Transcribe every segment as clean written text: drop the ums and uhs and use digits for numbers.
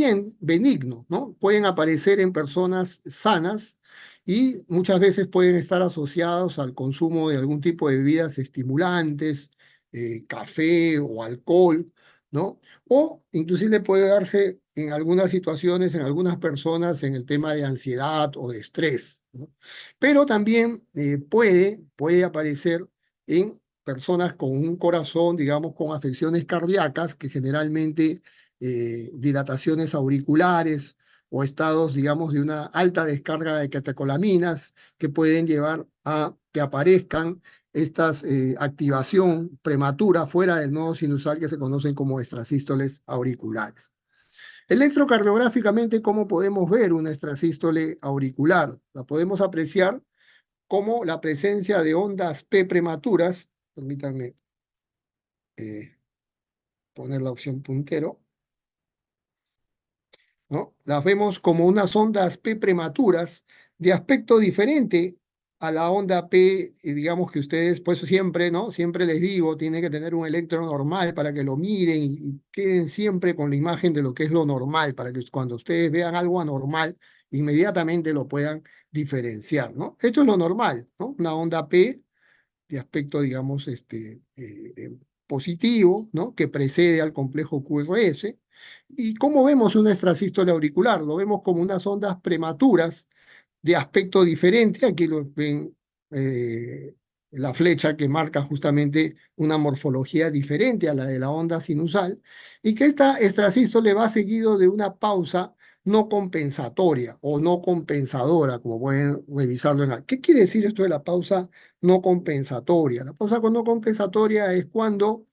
también benigno, ¿no? Pueden aparecer en personas sanas y muchas veces pueden estar asociados al consumo de algún tipo de bebidas estimulantes, café o alcohol, ¿no? O inclusive puede darse en algunas situaciones, en algunas personas, en el tema de ansiedad o de estrés, ¿no? Pero también puede aparecer en personas con un corazón, digamos, con afecciones cardíacas, que generalmente dilataciones auriculares o estados, digamos, de una alta descarga de catecolaminas que pueden llevar a que aparezcan estas activación prematura fuera del nodo sinusal que se conocen como extrasístoles auriculares. Electrocardiográficamente, ¿cómo podemos ver una extrasístole auricular? La podemos apreciar como la presencia de ondas P prematuras. Permítanme poner la opción puntero, ¿no? Las vemos como unas ondas P prematuras de aspecto diferente a la onda P, digamos que ustedes, pues siempre, ¿no? Siempre les digo, tienen que tener un electro normal para que lo miren y queden siempre con la imagen de lo que es lo normal, para que cuando ustedes vean algo anormal, inmediatamente lo puedan diferenciar, ¿no? Esto es lo normal, ¿no? Una onda P de aspecto, digamos, positivo, ¿no? Que precede al complejo QRS. ¿Y cómo vemos una extrasístole auricular? Lo vemos como unas ondas prematuras de aspecto diferente. Aquí lo ven la flecha que marca justamente una morfología diferente a la de la onda sinusal, y que esta extrasístole va seguido de una pausa no compensatoria o no compensadora, como pueden revisarlo en... ¿Qué quiere decir esto de la pausa no compensatoria? La pausa no compensatoria es cuando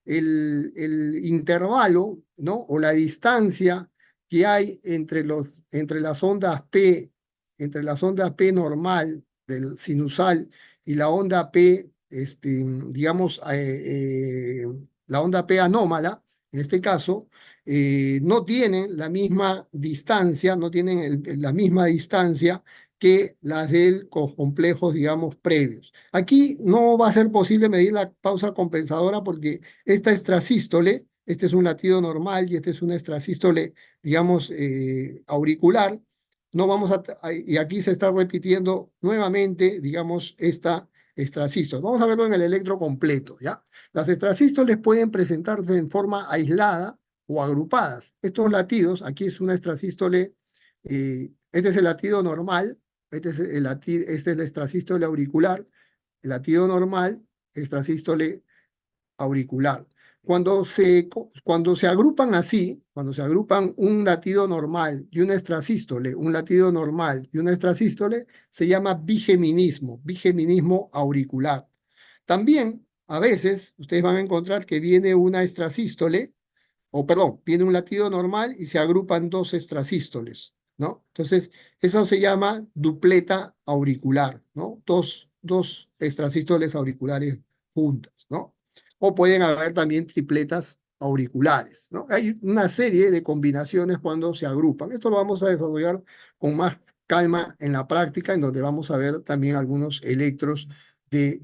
el intervalo, ¿no? O la distancia que hay entre las ondas P, entre las ondas P normal del sinusal y la onda P, digamos, la onda P anómala, en este caso, no tienen la misma distancia, no tienen la misma distancia que las del complejos, digamos, previos. Aquí no va a ser posible medir la pausa compensadora porque esta extrasístole, este es un latido normal y este es una extrasístole, digamos, auricular. No vamos y aquí se está repitiendo nuevamente, digamos, esta extrasístole. Vamos a verlo en el electro completo, ¿ya? Las extrasístoles pueden presentarse en forma aislada o agrupadas. Estos latidos, aquí es una extrasístole, este es el latido normal, este es el extrasístole auricular, el latido normal, extrasístole auricular. Cuando se agrupan así, cuando se agrupan un latido normal y una extrasístole, un latido normal y una extrasístole, se llama bigeminismo auricular. También, a veces, ustedes van a encontrar que viene una extrasístole, o perdón, viene un latido normal y se agrupan dos extrasístoles, ¿no? Entonces, eso se llama dupleta auricular, ¿no? Dos extrasístoles auriculares juntas, ¿no? O pueden haber también tripletas auriculares, ¿no? Hay una serie de combinaciones cuando se agrupan. Esto lo vamos a desarrollar con más calma en la práctica, en donde vamos a ver también algunos electros de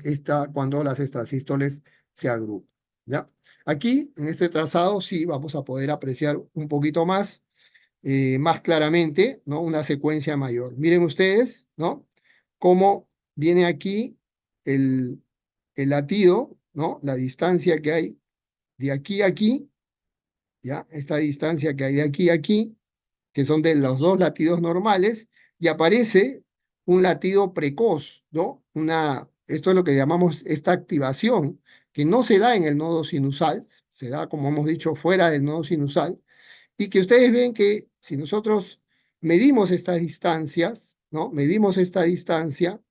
cuando las extrasístoles se agrupan, ¿ya? Aquí, en este trazado, sí vamos a poder apreciar un poquito más claramente, ¿no? Una secuencia mayor. Miren ustedes, ¿no? Cómo viene aquí el, el latido, ¿no? La distancia que hay de aquí a aquí, ¿ya? Esta distancia que hay de aquí a aquí, que son de los dos latidos normales, y aparece un latido precoz, ¿no? Esto es lo que llamamos esta activación, que no se da en el nodo sinusal, se da, como hemos dicho, fuera del nodo sinusal, y que ustedes ven que si nosotros medimos estas distancias, ¿no? Medimos esta distancia,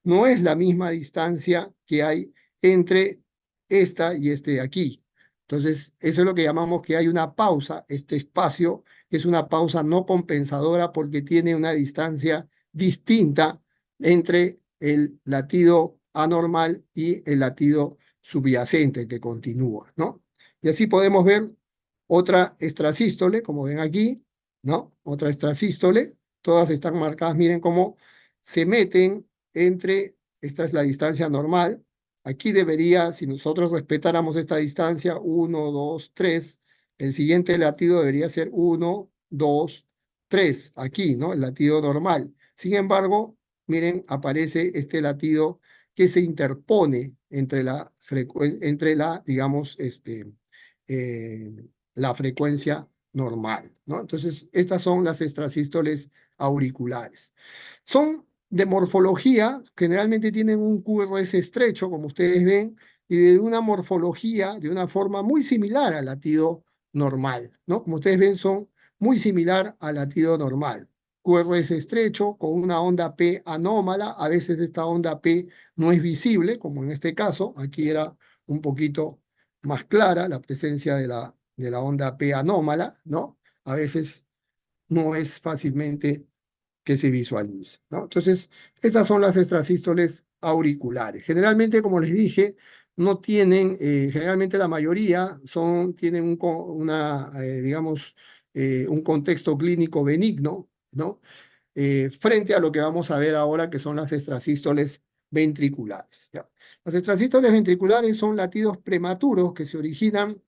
no es la misma distancia que hay entre esta y este de aquí. Entonces, eso es lo que llamamos que hay una pausa, este espacio es una pausa no compensadora porque tiene una distancia distinta entre el latido anormal y el latido subyacente que continúa, ¿no? Y así podemos ver otra extrasístole, como ven aquí, ¿no? Otra extrasístole, todas están marcadas, miren cómo se meten esta es la distancia normal. Aquí debería, si nosotros respetáramos esta distancia, 1, 2, 3, el siguiente latido debería ser 1, 2, 3, aquí, ¿no? El latido normal. Sin embargo, miren, aparece este latido que se interpone entre la digamos, eh, la frecuencia normal, ¿no? Entonces, estas son las extrasístoles auriculares. Son de morfología, generalmente tienen un QRS estrecho, como ustedes ven, y de una morfología, de una forma muy similar al latido normal, ¿no? Como ustedes ven, son muy similar al latido normal. QRS estrecho, con una onda P anómala, a veces esta onda P no es visible, como en este caso, aquí era un poquito más clara la presencia de la onda P anómala, ¿no? A veces no es fácilmente que se visualice, ¿no? Entonces, estas son las extrasístoles auriculares. Generalmente, como les dije, no tienen, generalmente la mayoría tienen digamos, un contexto clínico benigno, ¿no? Frente a lo que vamos a ver ahora, que son las extrasístoles ventriculares, ¿ya? Las extrasístoles ventriculares son latidos prematuros que se originan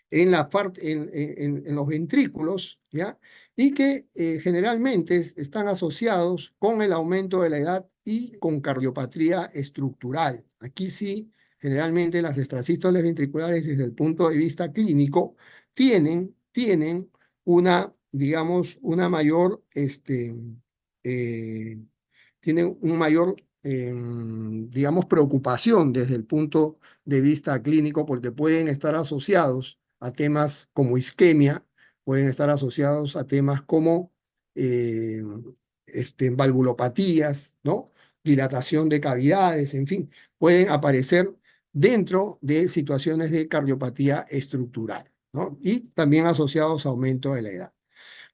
en, en los ventrículos, ¿ya? Y que generalmente están asociados con el aumento de la edad y con cardiopatía estructural. Aquí sí, generalmente las extrasístoles ventriculares desde el punto de vista clínico tienen una, digamos, una mayor, eh, tienen un mayor, digamos, preocupación desde el punto de vista clínico porque pueden estar asociados a temas como isquemia, pueden estar asociados a temas como eh, valvulopatías, ¿no? Dilatación de cavidades, en fin, pueden aparecer dentro de situaciones de cardiopatía estructural, ¿no? Y también asociados a aumento de la edad.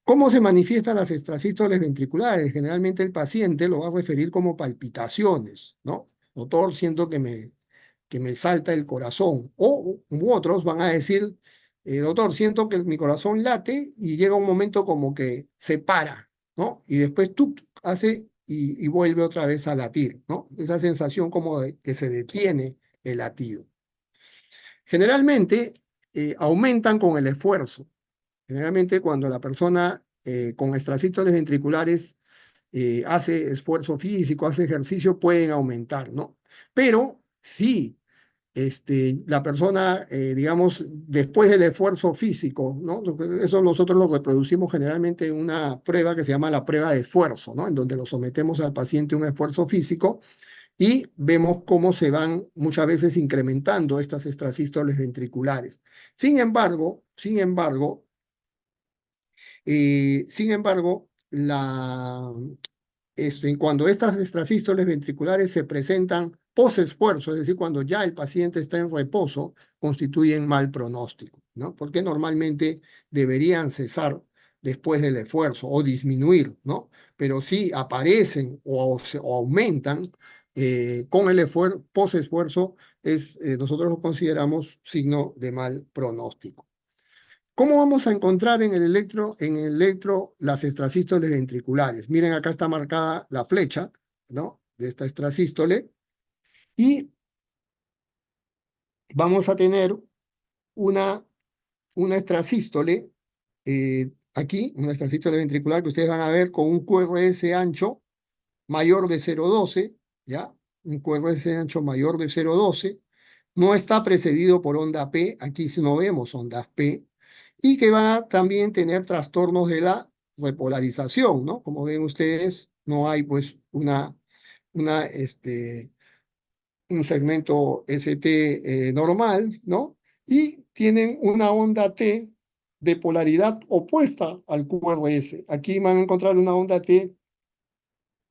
¿Cómo se manifiestan las extrasístoles ventriculares? Generalmente el paciente lo va a referir como palpitaciones, ¿no? Doctor, siento que me salta el corazón. O otros van a decir, doctor, siento que mi corazón late y llega un momento como que se para, ¿no? Y después tú hace y vuelve otra vez a latir, ¿no? Esa sensación como de que se detiene el latido. Generalmente aumentan con el esfuerzo. Generalmente cuando la persona con extrasístoles ventriculares hace esfuerzo físico, hace ejercicio, pueden aumentar, ¿no? Pero sí, la persona, digamos, después del esfuerzo físico, ¿no? Eso nosotros lo reproducimos generalmente en una prueba que se llama la prueba de esfuerzo, ¿no? En donde lo sometemos al paciente a un esfuerzo físico y vemos cómo se van muchas veces incrementando estas extrasístoles ventriculares. Sin embargo, cuando estas extrasístoles ventriculares se presentan post-esfuerzo, es decir, cuando ya el paciente está en reposo, constituyen mal pronóstico, ¿no? Porque normalmente deberían cesar después del esfuerzo o disminuir, ¿no? Pero si aparecen o aumentan con el post-esfuerzo, nosotros lo consideramos signo de mal pronóstico. ¿Cómo vamos a encontrar en el electro las extrasístoles ventriculares? Miren, acá está marcada la flecha, ¿no? De esta extrasístole y vamos a tener una, una extrasístole aquí, una extrasístole ventricular que ustedes van a ver con un QRS ancho mayor de 0,12, ¿ya? Un QRS ancho mayor de 0,12. No está precedido por onda P, aquí sí no vemos ondas P, y que va a también tener trastornos de la repolarización, ¿no? Como ven ustedes, no hay pues un segmento ST normal, ¿no? Y tienen una onda T de polaridad opuesta al QRS. Aquí van a encontrar una onda T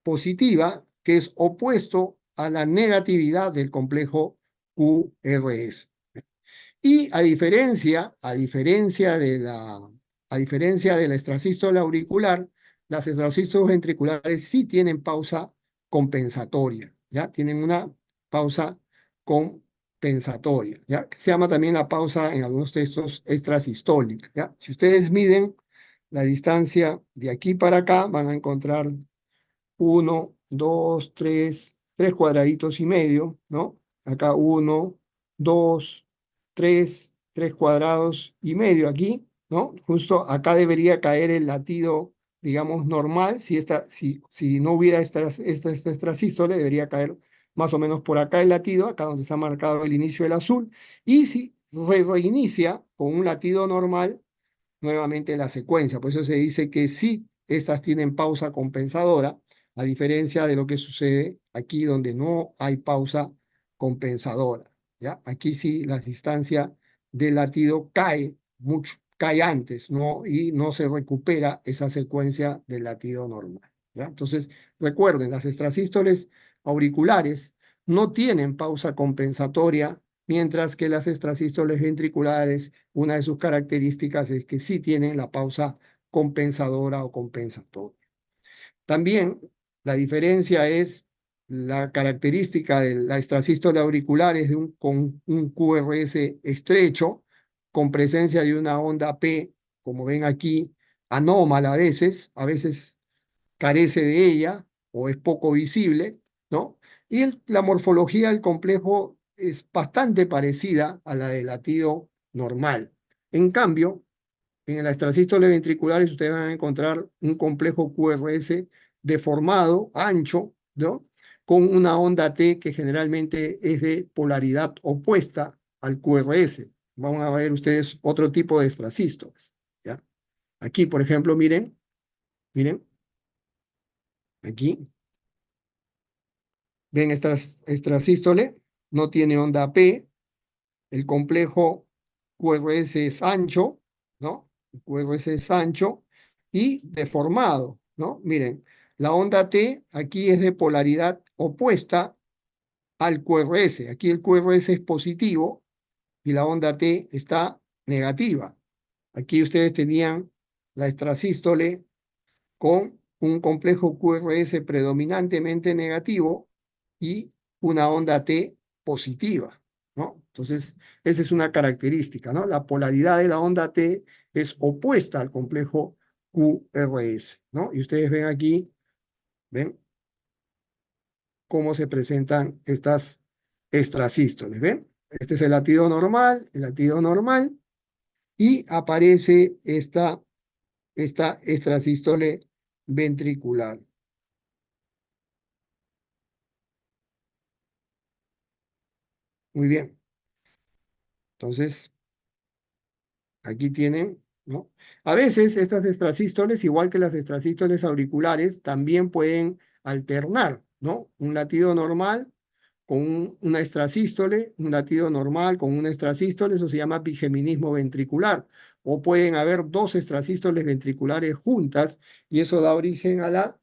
positiva que es opuesto a la negatividad del complejo QRS. Y a diferencia de la extrasístole auricular, las extrasístoles ventriculares sí tienen pausa compensatoria, ¿ya? Tienen una pausa compensatoria, ¿ya? Que se llama también la pausa en algunos textos extrasistólica, ¿ya? Si ustedes miden la distancia de aquí para acá, van a encontrar 1, 2, 3 cuadraditos y medio, ¿no? Acá 1, 2, 3 cuadrados y medio aquí, ¿no? Justo acá debería caer el latido, digamos, normal. Si no hubiera esta extrasístole, debería caer más o menos por acá el latido, acá donde está marcado el inicio del azul. Y si se reinicia con un latido normal, nuevamente la secuencia. Por eso se dice que sí, estas tienen pausa compensadora, a diferencia de lo que sucede aquí donde no hay pausa compensadora. ¿Ya? Aquí sí la distancia del latido cae mucho, cae antes, ¿no? Y no se recupera esa secuencia del latido normal. ¿Ya? Entonces, recuerden, las extrasístoles auriculares no tienen pausa compensatoria, mientras que las extrasístoles ventriculares, una de sus características es que sí tienen la pausa compensadora o compensatoria. También la diferencia es la característica de la extrasístole auricular es con un QRS estrecho, con presencia de una onda P, como ven aquí, anómala a veces carece de ella o es poco visible, ¿no? Y la morfología del complejo es bastante parecida a la del latido normal. En cambio, en el extrasístole ventriculares ustedes van a encontrar un complejo QRS deformado, ancho, ¿no? Con una onda T que generalmente es de polaridad opuesta al QRS. Van a ver ustedes otro tipo de extrasístoles, ¿ya? Aquí, por ejemplo, miren, aquí. Ven, extrasístole no tiene onda P, el complejo QRS es ancho, ¿no? El QRS es ancho y deformado, ¿no? Miren, la onda T aquí es de polaridad opuesta al QRS. Aquí el QRS es positivo y la onda T está negativa. Aquí ustedes tenían la extrasístole con un complejo QRS predominantemente negativo y una onda T positiva, ¿no? Entonces, esa es una característica, ¿no? La polaridad de la onda T es opuesta al complejo QRS, ¿no? Y ustedes ven aquí, ven cómo se presentan estas extrasístoles, ¿ven? Este es el latido normal, y aparece esta extrasístole ventricular. Muy bien. Entonces, aquí tienen, ¿no? A veces estas extrasístoles, igual que las extrasístoles auriculares, también pueden alternar, ¿no? Un latido normal con una extrasístole, un latido normal con una extrasístole, eso se llama bigeminismo ventricular. O pueden haber dos extrasístoles ventriculares juntas y eso da origen a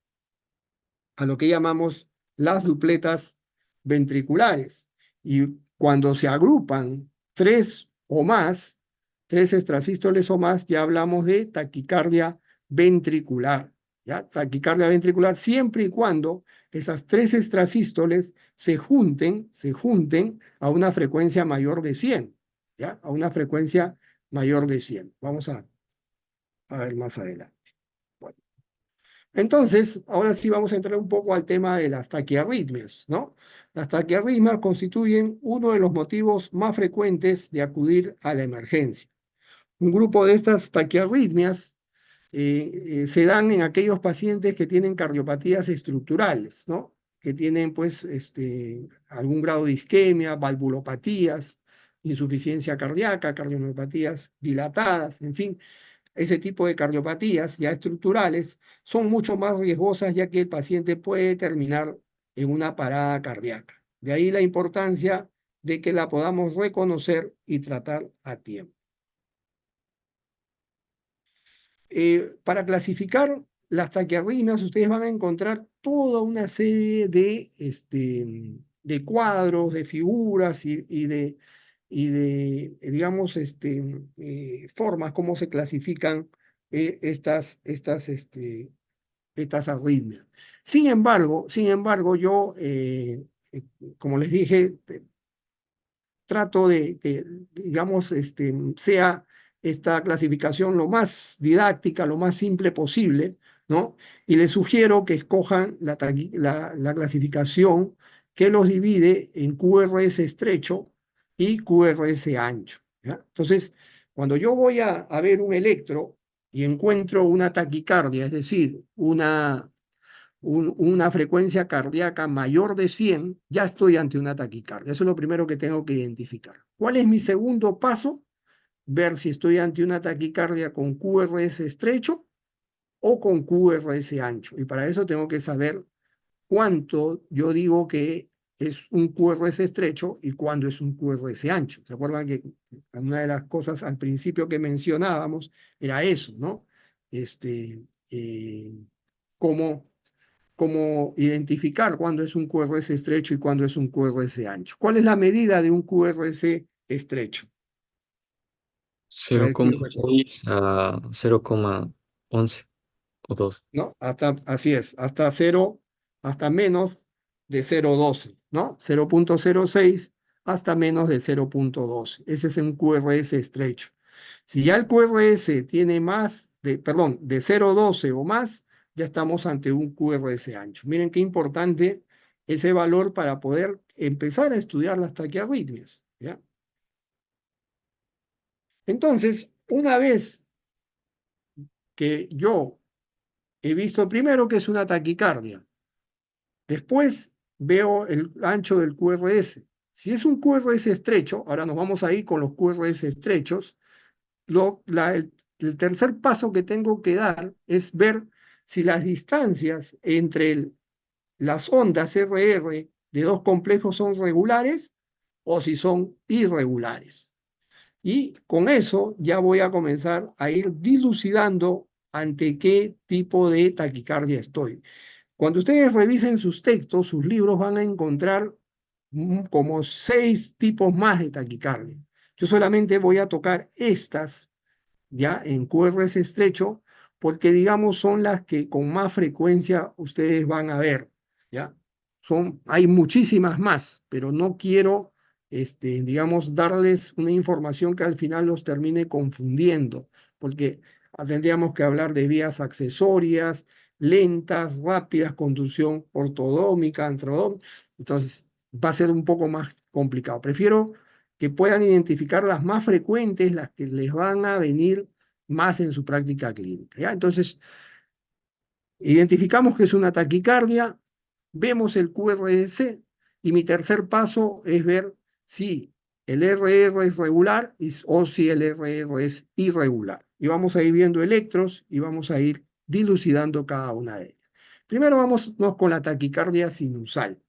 lo que llamamos las dupletas ventriculares. Y cuando se agrupan tres o más, tres extrasístoles o más, ya hablamos de taquicardia ventricular. ¿Ya? Taquicardia ventricular siempre y cuando esas tres extrasístoles se junten a una frecuencia mayor de 100, ¿ya? A una frecuencia mayor de 100. Vamos a ver más adelante. Bueno. Entonces, ahora sí vamos a entrar un poco al tema de las taquiarritmias, ¿no? Las taquiarritmias constituyen uno de los motivos más frecuentes de acudir a la emergencia. Un grupo de estas taquiarritmias se dan en aquellos pacientes que tienen cardiopatías estructurales, ¿no? Que tienen, pues, algún grado de isquemia, valvulopatías, insuficiencia cardíaca, cardiomiopatías dilatadas, en fin, ese tipo de cardiopatías ya estructurales son mucho más riesgosas ya que el paciente puede terminar en una parada cardíaca. De ahí la importancia de que la podamos reconocer y tratar a tiempo. Para clasificar las taquiarritmias, ustedes van a encontrar toda una serie de cuadros, de figuras y de digamos, formas, cómo se clasifican estas arritmias. Yo, como les dije, trato digamos, sea esta clasificación lo más didáctica, lo más simple posible, ¿no? Y les sugiero que escojan la clasificación que los divide en QRS estrecho y QRS ancho, ¿ya? Entonces, Cuando yo voy a ver un electro y encuentro una taquicardia, es decir, una frecuencia cardíaca mayor de 100, ya estoy ante una taquicardia. Eso es lo primero que tengo que identificar. ¿Cuál es mi segundo paso? Ver si estoy ante una taquicardia con QRS estrecho o con QRS ancho. Y para eso tengo que saber cuánto yo digo que es un QRS estrecho y cuándo es un QRS ancho. ¿Se acuerdan que una de las cosas al principio que mencionábamos era eso, ¿no? Este, eh, cómo, cómo identificar cuándo es un QRS estrecho y cuándo es un QRS ancho. ¿Cuál es la medida de un QRS estrecho? A cero ver, coma ¿quién recuerda? seis a 0,11 o 2. ¿No? Así es, hasta cero, hasta menos de 0,12, ¿no? 0,06 hasta menos de 0,12. Ese es un QRS estrecho. Si ya el QRS tiene más de, perdón, de 0,12 o más, ya estamos ante un QRS ancho. Miren qué importante ese valor para poder empezar a estudiar las taquiarritmias, ¿ya? Entonces, una vez que yo he visto primero que es una taquicardia, después veo el ancho del QRS. Si es un QRS estrecho, ahora nos vamos a ir con los QRS estrechos, el tercer paso que tengo que dar es ver si las distancias entre las ondas RR de dos complejos son regulares o si son irregulares. Y con eso ya voy a comenzar a ir dilucidando ante qué tipo de taquicardia estoy. Cuando ustedes revisen sus textos, sus libros, van a encontrar como 6 tipos más de taquicardia. Yo solamente voy a tocar estas ya en QRS estrecho, porque digamos son las que con más frecuencia ustedes van a ver, ¿ya? Hay muchísimas más, pero no quiero, digamos, darles una información que al final los termine confundiendo, porque tendríamos que hablar de vías accesorias, lentas, rápidas, conducción ortodómica, antrodómica, entonces va a ser un poco más complicado. Prefiero que puedan identificar las más frecuentes, las que les van a venir más en su práctica clínica. ¿Ya? Entonces, identificamos que es una taquicardia, vemos el QRS y mi tercer paso es ver si el RR es regular o si el RR es irregular. Y vamos a ir viendo electros y vamos a ir dilucidando cada una de ellas. Primero vamos con la taquicardia sinusal.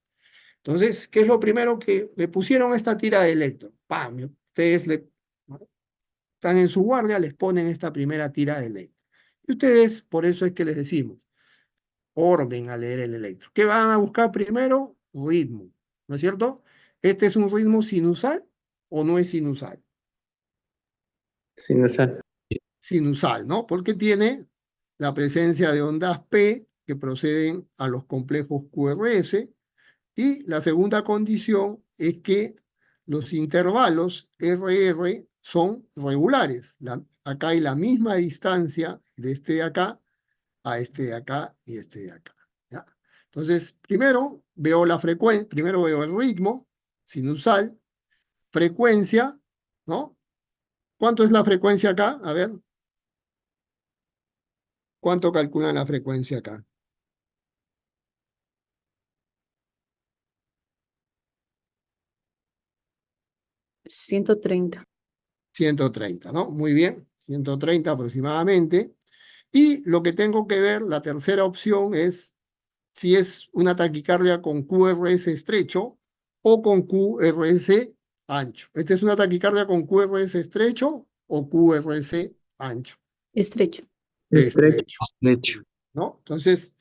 Entonces, ¿qué es lo primero que le pusieron esta tira de electro? ¡Pam! Ustedes están en su guardia, les ponen esta primera tira de electro. Y ustedes, por eso es que les decimos, orden a leer el electro. ¿Qué van a buscar primero? Ritmo, ¿no es cierto? ¿Este es un ritmo sinusal o no es sinusal? Sinusal. Sinusal, ¿no? Porque tiene la presencia de ondas P que proceden a los complejos QRS. Y la segunda condición es que los intervalos RR son regulares. Acá hay la misma distancia de este de acá a este de acá y este de acá. ¿Ya? Entonces, primero veo la frecuencia, primero veo el ritmo sinusal, frecuencia, ¿no? ¿Cuánto es la frecuencia acá? A ver, ¿cuánto calculan la frecuencia acá? 130. 130, ¿no? Muy bien, 130 aproximadamente. Y lo que tengo que ver, la tercera opción es si es una taquicardia con QRS estrecho o con QRS ancho. ¿Esta es una taquicardia con QRS estrecho o QRS ancho? Estrecho. Estrecho. Estrecho, Estrecho. ¿no? Entonces,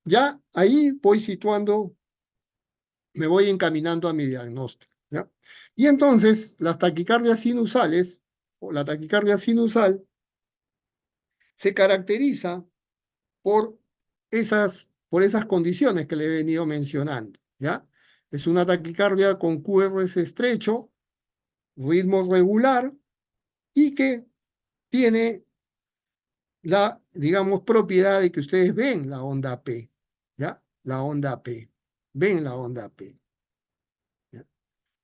ya ahí voy situando, me voy encaminando a mi diagnóstico, ¿ya? Y entonces, las taquicardias sinusales o la taquicardia sinusal se caracteriza por esas condiciones que le he venido mencionando, ¿ya? Es una taquicardia con QRS estrecho, ritmo regular y que tiene la, digamos, propiedad de que ustedes ven la onda P, ¿ya? La onda P, ven la onda P. ¿Ya?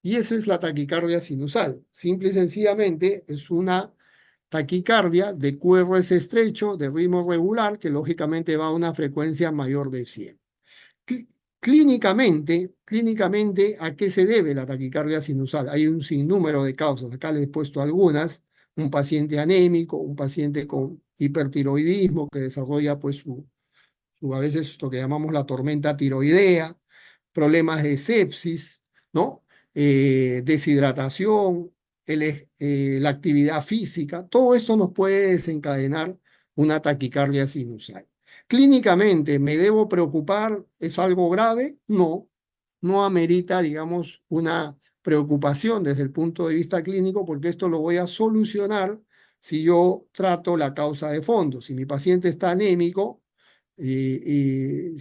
Y esa es la taquicardia sinusal. Simple y sencillamente es una taquicardia de QRS estrecho, de ritmo regular, que lógicamente va a una frecuencia mayor de 100. Clínicamente, ¿a qué se debe la taquicardia sinusal? Hay un sinnúmero de causas, acá les he puesto algunas: un paciente anémico, un paciente con hipertiroidismo que desarrolla pues a veces lo que llamamos la tormenta tiroidea, problemas de sepsis, ¿no? Deshidratación, la actividad física, todo esto nos puede desencadenar una taquicardia sinusal. Clínicamente, ¿me debo preocupar? ¿Es algo grave? No, no amerita, digamos, una preocupación desde el punto de vista clínico, porque esto lo voy a solucionar si yo trato la causa de fondo. Si mi paciente está anémico, le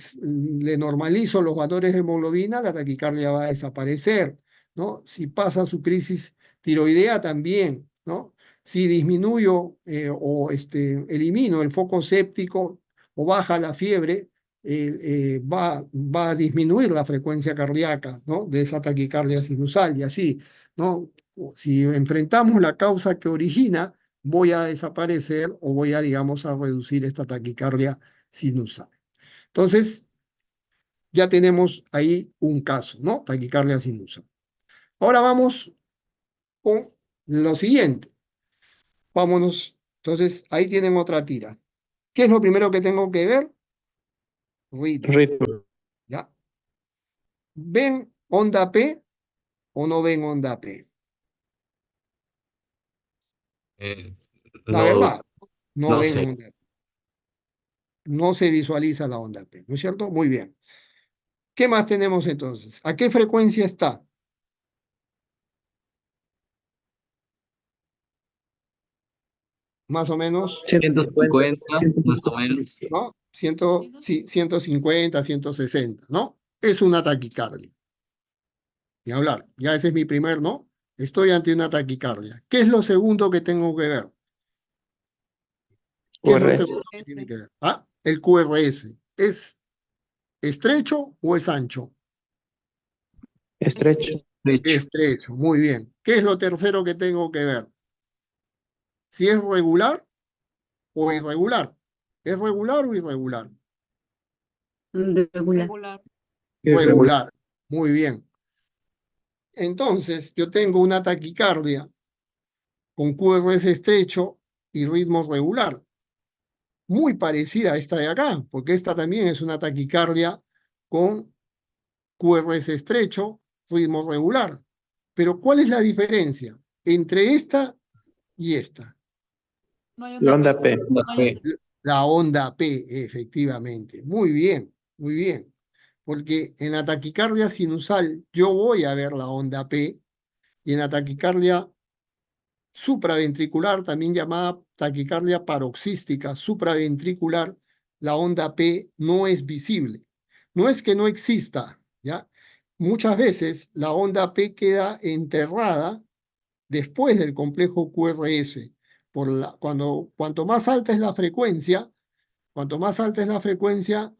normalizo los valores de hemoglobina, la taquicardia va a desaparecer, ¿no? Si pasa su crisis tiroidea también, ¿no? Si disminuyo o elimino el foco séptico o baja la fiebre, va a disminuir la frecuencia cardíaca, ¿no? De esa taquicardia sinusal y así, ¿no? Si enfrentamos la causa que origina, voy a desaparecer o voy a, digamos, a reducir esta taquicardia sinusal. Entonces, ya tenemos ahí un caso, ¿no? Taquicardia sinusal. Ahora vamos con lo siguiente. Vámonos. Entonces, ahí tienen otra tira. ¿Qué es lo primero que tengo que ver? Ritmo. Ritmo. ¿Ya? ¿Ven onda P o no ven onda P? Eh, La no, verdad, no no ven sé. onda P. No se visualiza la onda P, ¿no es cierto? Muy bien. ¿Qué más tenemos entonces? ¿A qué frecuencia está? Más o menos, 150, más o menos. ¿no? Sí, 150, 160, ¿no? Es una taquicardia. Ni hablar. Ya ese es mi primer, ¿no? Estoy ante una taquicardia. ¿Qué es lo segundo que tengo que ver? ¿Qué es lo QRS. segundo que tiene que ver? Ah, el QRS. ¿Es estrecho o es ancho? Estrecho. Derecho. Estrecho, muy bien. ¿Qué es lo tercero que tengo que ver? Si es regular o irregular. ¿Es regular o irregular? Regular. Irregular. Regular. Muy bien. Entonces, yo tengo una taquicardia con QRS estrecho y ritmo regular, muy parecida a esta de acá, porque esta también es una taquicardia con QRS estrecho, ritmo regular. Pero ¿cuál es la diferencia entre esta y esta? No hay La onda onda P. P. No hay onda La onda P, efectivamente. Muy bien, muy bien. Porque en la taquicardia sinusal yo voy a ver la onda P y en la taquicardia supraventricular, también llamada taquicardia paroxística supraventricular, la onda P no es visible. No es que no exista, ¿ya? Muchas veces la onda P queda enterrada después del complejo QRS. Cuanto más alta es la frecuencia, cuanto más alta es la frecuencia,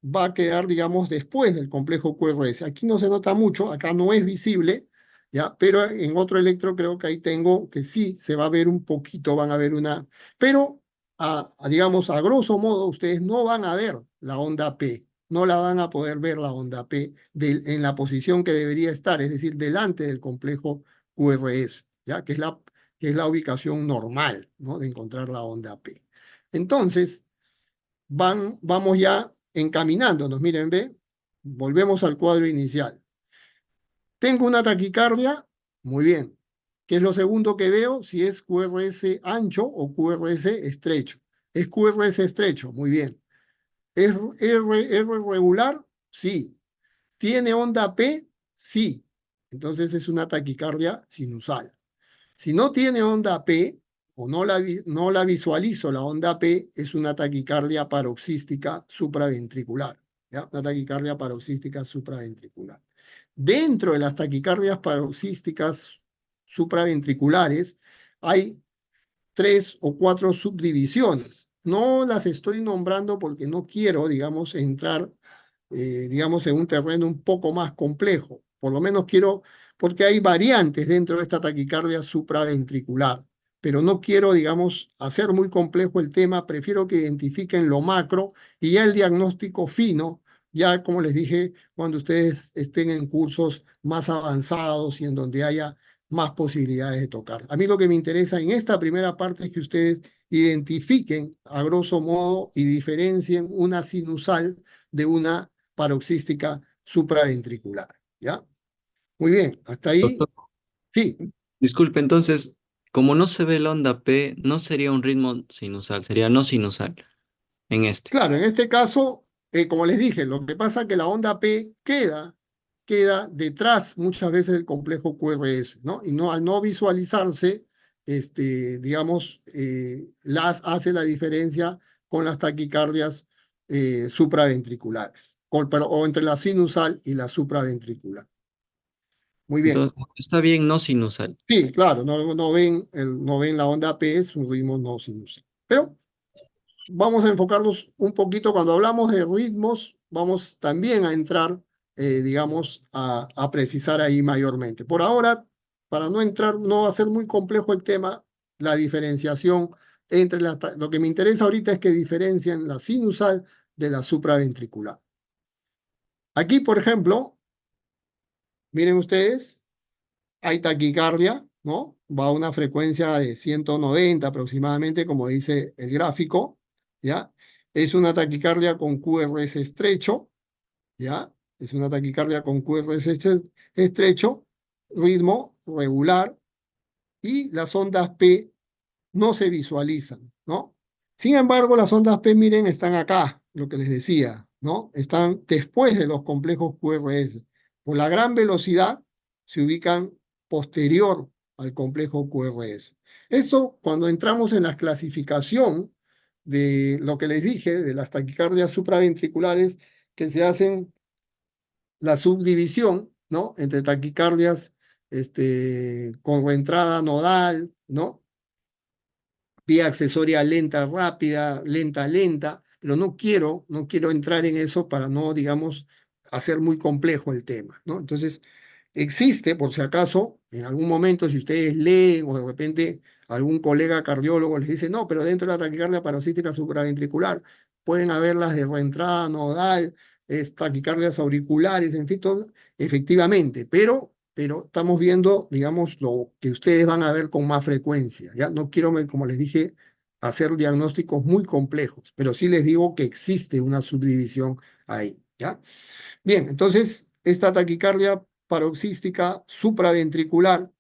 va a quedar, digamos, después del complejo QRS. Aquí no se nota mucho, acá no es visible, ¿ya? Pero en otro electro creo que ahí tengo que sí, se va a ver un poquito, van a ver una, pero digamos, a grosso modo, ustedes no van a ver la onda P, no la van a poder ver la onda P en la posición que debería estar, es decir, delante del complejo QRS, ¿ya? Que es la ubicación normal, ¿no? De encontrar la onda P. Entonces, vamos ya encaminándonos. Miren, ve, volvemos al cuadro inicial. Tengo una taquicardia, muy bien. ¿Qué es lo segundo que veo? Si es QRS ancho o QRS estrecho. Es QRS estrecho, muy bien. ¿Es R regular? Sí. ¿Tiene onda P? Sí. Entonces es una taquicardia sinusal. Si no tiene onda P o no la visualizo la onda P, es una taquicardia paroxística supraventricular. ¿Ya? Una taquicardia paroxística supraventricular. Dentro de las taquicardias paroxísticas supraventriculares hay 3 o 4 subdivisiones. No las estoy nombrando porque no quiero, digamos, entrar, digamos, en un terreno un poco más complejo. Por lo menos quiero, porque hay variantes dentro de esta taquicardia supraventricular. pero no quiero, digamos, hacer muy complejo el tema, prefiero que identifiquen lo macro y ya el diagnóstico fino, ya como les dije, cuando ustedes estén en cursos más avanzados y en donde haya más posibilidades de tocar. A mí lo que me interesa en esta primera parte es que ustedes identifiquen a grosso modo y diferencien una sinusal de una paroxística supraventricular, ¿ya? Muy bien, hasta ahí, Doctor, sí. disculpe, entonces, como no se ve la onda P, no sería un ritmo sinusal, sería no sinusal en este. Claro, en este caso, como les dije, lo que pasa es que la onda P queda detrás muchas veces del complejo QRS, ¿no? Y no, al no visualizarse, digamos, las hace la diferencia con las taquicardias supraventriculares, o entre la sinusal y la supraventricular. Muy bien. Entonces, está bien no sinusal. Sí, claro, no ven la onda P, es un ritmo no sinusal. Pero vamos a enfocarnos un poquito, cuando hablamos de ritmos, vamos también a entrar, digamos, a precisar ahí mayormente. Por ahora, para no entrar, no va a ser muy complejo el tema, la diferenciación entre lo que me interesa ahorita es que diferencien la sinusal de la supraventricular. Aquí, por ejemplo, miren ustedes, hay taquicardia, ¿no? Va a una frecuencia de 190 aproximadamente, como dice el gráfico, ¿ya? Es una taquicardia con QRS estrecho, ¿ya? Es una taquicardia con QRS estrecho, ritmo regular, y las ondas P no se visualizan, ¿no? Sin embargo, las ondas P, miren, están acá, lo que les decía, ¿no? Están después de los complejos QRS. Por la gran velocidad, se ubican posterior al complejo QRS. Esto, cuando entramos en la clasificación de lo que les dije, de las taquicardias supraventriculares, que se hacen la subdivisión, ¿no? Entre taquicardias con entrada nodal, ¿no? Vía accesoria lenta, rápida, lenta, lenta, pero no quiero entrar en eso para no, digamos, hacer muy complejo el tema, ¿no? Entonces, existe, por si acaso, en algún momento, si ustedes leen o de repente algún colega cardiólogo les dice, no, pero dentro de la taquicardia paroxística supraventricular pueden haber las de reentrada nodal, taquicardias auriculares, en fin, todo, efectivamente, pero estamos viendo, digamos, lo que ustedes van a ver con más frecuencia. Ya no quiero, como les dije, hacer diagnósticos muy complejos, pero sí les digo que existe una subdivisión ahí. ¿Ya? Bien, entonces, esta taquicardia paroxística supraventricular,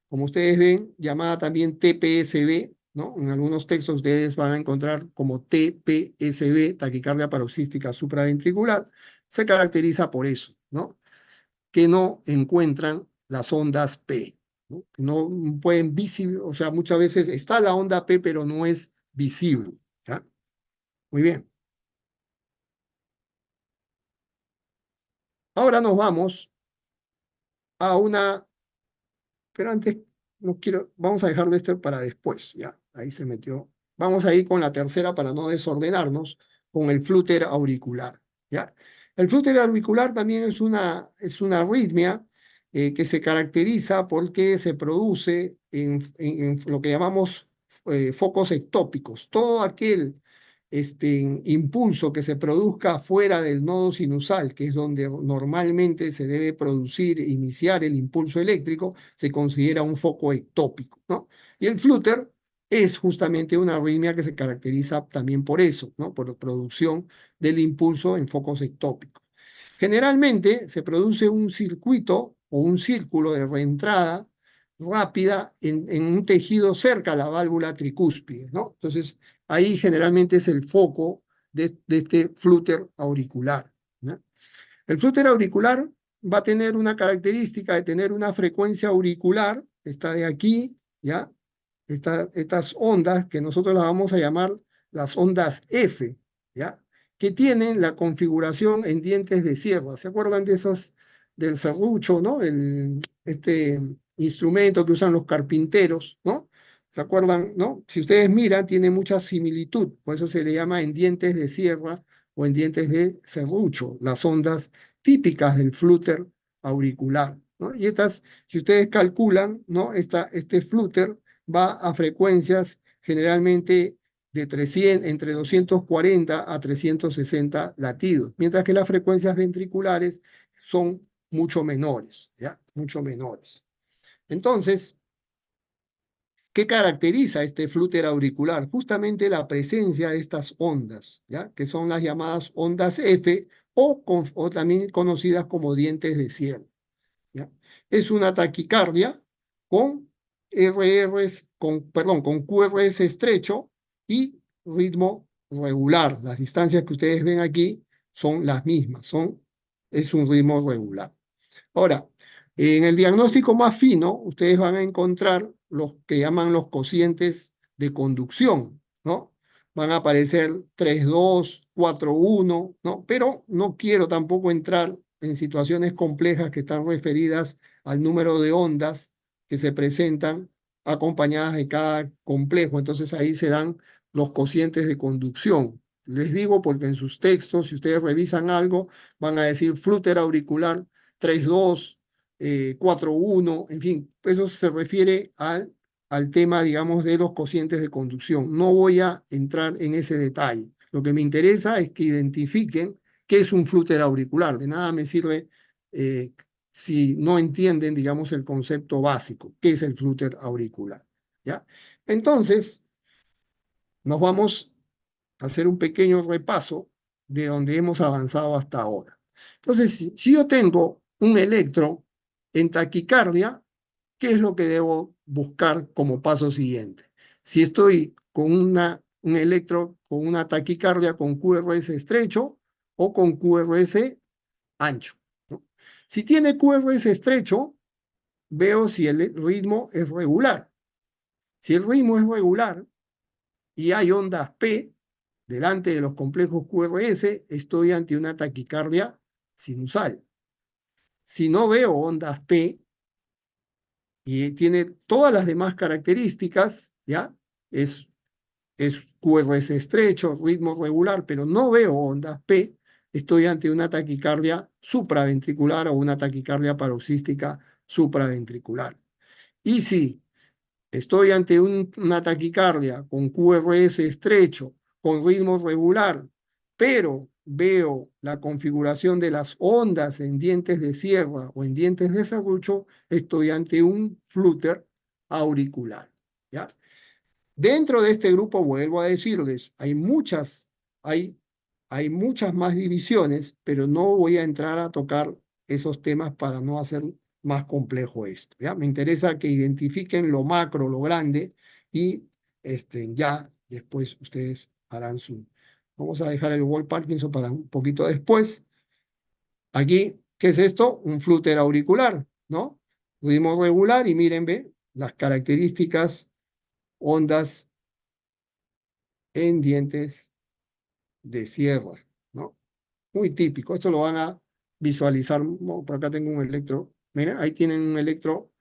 como ustedes ven, llamada también TPSB, ¿no? En algunos textos ustedes van a encontrar como TPSB, taquicardia paroxística supraventricular, se caracteriza por eso, ¿no? Que no encuentran las ondas P, ¿no? No pueden visible, o sea, muchas veces está la onda P, pero no es visible. ¿Ya? Muy bien. Ahora nos vamos a una, pero antes no quiero, vamos a dejarlo esto para después, ya, ahí se metió. Vamos a ir con la tercera para no desordenarnos, con el flúter auricular, ¿ya? El flúter auricular también es una arritmia que se caracteriza porque se produce en lo que llamamos focos ectópicos. Todo aquel impulso que se produzca fuera del nodo sinusal, que es donde normalmente se debe producir, iniciar el impulso eléctrico, se considera un foco ectópico, ¿no? Y el flúter es justamente una arritmia que se caracteriza también por eso, ¿no? Por la producción del impulso en focos ectópicos. Generalmente se produce un circuito o un círculo de reentrada rápida en un tejido cerca a la válvula tricúspide, ¿no? Entonces, ahí generalmente es el foco de este flúter auricular, ¿no? El flúter auricular va a tener una característica de tener una frecuencia auricular, esta de aquí, ¿ya? Estas ondas que nosotros las vamos a llamar las ondas F, ¿ya? Que tienen la configuración en dientes de sierra. ¿Se acuerdan de esas del serrucho, ¿no? Este instrumento que usan los carpinteros, ¿no? ¿Se acuerdan, no? Si ustedes miran, tiene mucha similitud, por eso se le llama en dientes de sierra o en dientes de serrucho, las ondas típicas del flúter auricular, ¿no? Y estas, si ustedes calculan, ¿no? Este flúter va a frecuencias generalmente de 300, entre 240 a 360 latidos, mientras que las frecuencias ventriculares son mucho menores, ¿ya? Mucho menores. Entonces, ¿qué caracteriza este flúter auricular? Justamente la presencia de estas ondas, ¿ya? Que son las llamadas ondas F o también conocidas como dientes de sierra. ¿Ya? Es una taquicardia con con QRS estrecho y ritmo regular. Las distancias que ustedes ven aquí son las mismas, es un ritmo regular. Ahora, en el diagnóstico más fino, ustedes van a encontrar los que llaman los cocientes de conducción, ¿no? Van a aparecer 3,2, 4,1, ¿no? Pero no quiero tampoco entrar en situaciones complejas que están referidas al número de ondas que se presentan acompañadas de cada complejo. Entonces ahí se dan los cocientes de conducción. Les digo porque en sus textos, si ustedes revisan algo, van a decir flúter auricular 3,2, 4,1, en fin, eso se refiere al tema, digamos, de los cocientes de conducción. No voy a entrar en ese detalle. Lo que me interesa es que identifiquen qué es un flúter auricular. De nada me sirve si no entienden, digamos, el concepto básico, qué es el flúter auricular. ¿Ya? Entonces, nos vamos a hacer un pequeño repaso de donde hemos avanzado hasta ahora. Entonces, si yo tengo un electro en taquicardia, ¿qué es lo que debo buscar como paso siguiente? Si estoy con un electro con una taquicardia con QRS estrecho o con QRS ancho, ¿no? Si tiene QRS estrecho, veo si el ritmo es regular. Si el ritmo es regular y hay ondas P delante de los complejos QRS, estoy ante una taquicardia sinusal. Si no veo ondas P y tiene todas las demás características, ¿ya? Es, es QRS estrecho, ritmo regular, pero no veo ondas P, estoy ante una taquicardia supraventricular o una taquicardia paroxística supraventricular. Y si estoy ante una taquicardia con QRS estrecho, con ritmo regular, pero veo la configuración de las ondas en dientes de sierra o en dientes de serrucho, estoy ante un flúter auricular. ¿Ya? Dentro de este grupo, vuelvo a decirles, hay muchas más divisiones, pero no voy a entrar a tocar esos temas para no hacer más complejo esto. ¿Ya? Me interesa que identifiquen lo macro, lo grande, y ya después ustedes harán su... Vamos a dejar el Wall Parkinson para un poquito después. Aquí, ¿qué es esto? Un flúter auricular, ¿no? Ritmo regular y miren, ve, las características, ondas en dientes de sierra, ¿no? Muy típico. Esto lo van a visualizar. Por acá tengo un electro. Miren, ahí tienen un electro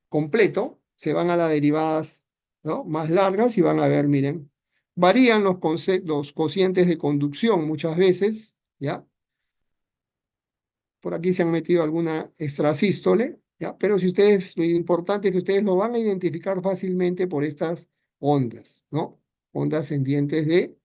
completo. Se van a las derivadas, ¿no? Más largas y van a ver, miren, varían los cocientes de conducción muchas veces, ¿ya? Por aquí se han metido alguna extrasístole, ¿ya? Pero si ustedes, lo importante es que ustedes lo van a identificar fácilmente por estas ondas, ¿no? Ondas en dientes de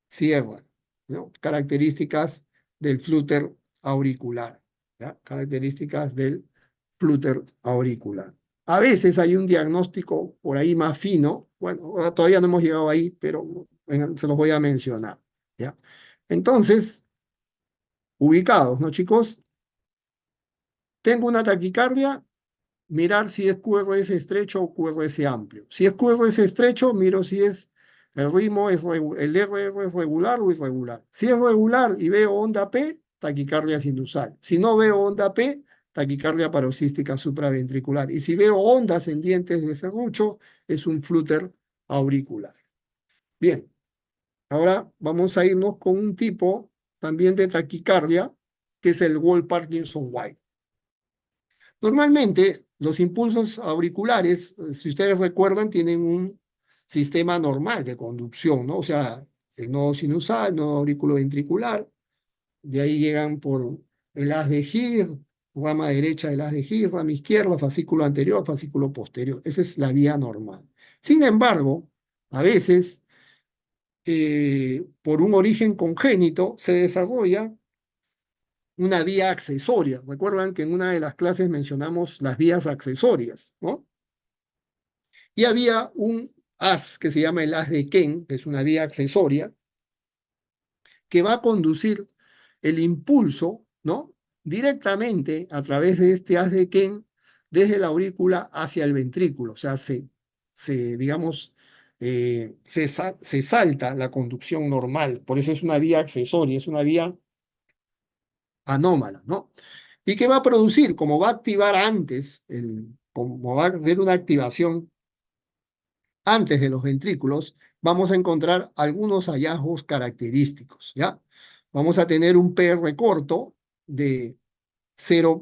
sierra, ¿no? Características del flúter auricular, ¿ya? Características del flúter auricular. A veces hay un diagnóstico por ahí más fino, bueno, todavía no hemos llegado ahí, pero se los voy a mencionar, ¿ya? Entonces, ubicados, ¿no, chicos? Tengo una taquicardia, mirar si es QRS estrecho o QRS amplio. Si es QRS estrecho, miro si es el ritmo, el RR es regular o irregular. Si es regular y veo onda P, taquicardia sinusal. Si no veo onda P, taquicardia paroxística supraventricular. Y si veo ondas en dientes de serrucho, es un flúter auricular. Bien, ahora vamos a irnos con un tipo también de taquicardia, que es el Wall-Parkinson-White. Normalmente, los impulsos auriculares, si ustedes recuerdan, tienen un sistema normal de conducción, ¿no? O sea, el nodo sinusal, nodo auriculoventricular, de ahí llegan por el haz de Hirsch, rama derecha del haz de Hirsch, rama izquierda, fascículo anterior, fascículo posterior. Esa es la vía normal. Sin embargo, a veces, por un origen congénito, se desarrolla una vía accesoria. Recuerdan que en una de las clases mencionamos las vías accesorias, ¿no? Y había un haz que se llama el haz de Ken, que es una vía accesoria, que va a conducir el impulso, ¿no? Directamente a través de este haz de Ken desde la aurícula hacia el ventrículo. O sea, digamos, se salta la conducción normal. Por eso es una vía accesoria, es una vía anómala, ¿no? ¿Y qué va a producir? Como va a activar antes, como va a hacer una activación antes de los ventrículos, vamos a encontrar algunos hallazgos característicos, ¿ya? Vamos a tener un PR corto de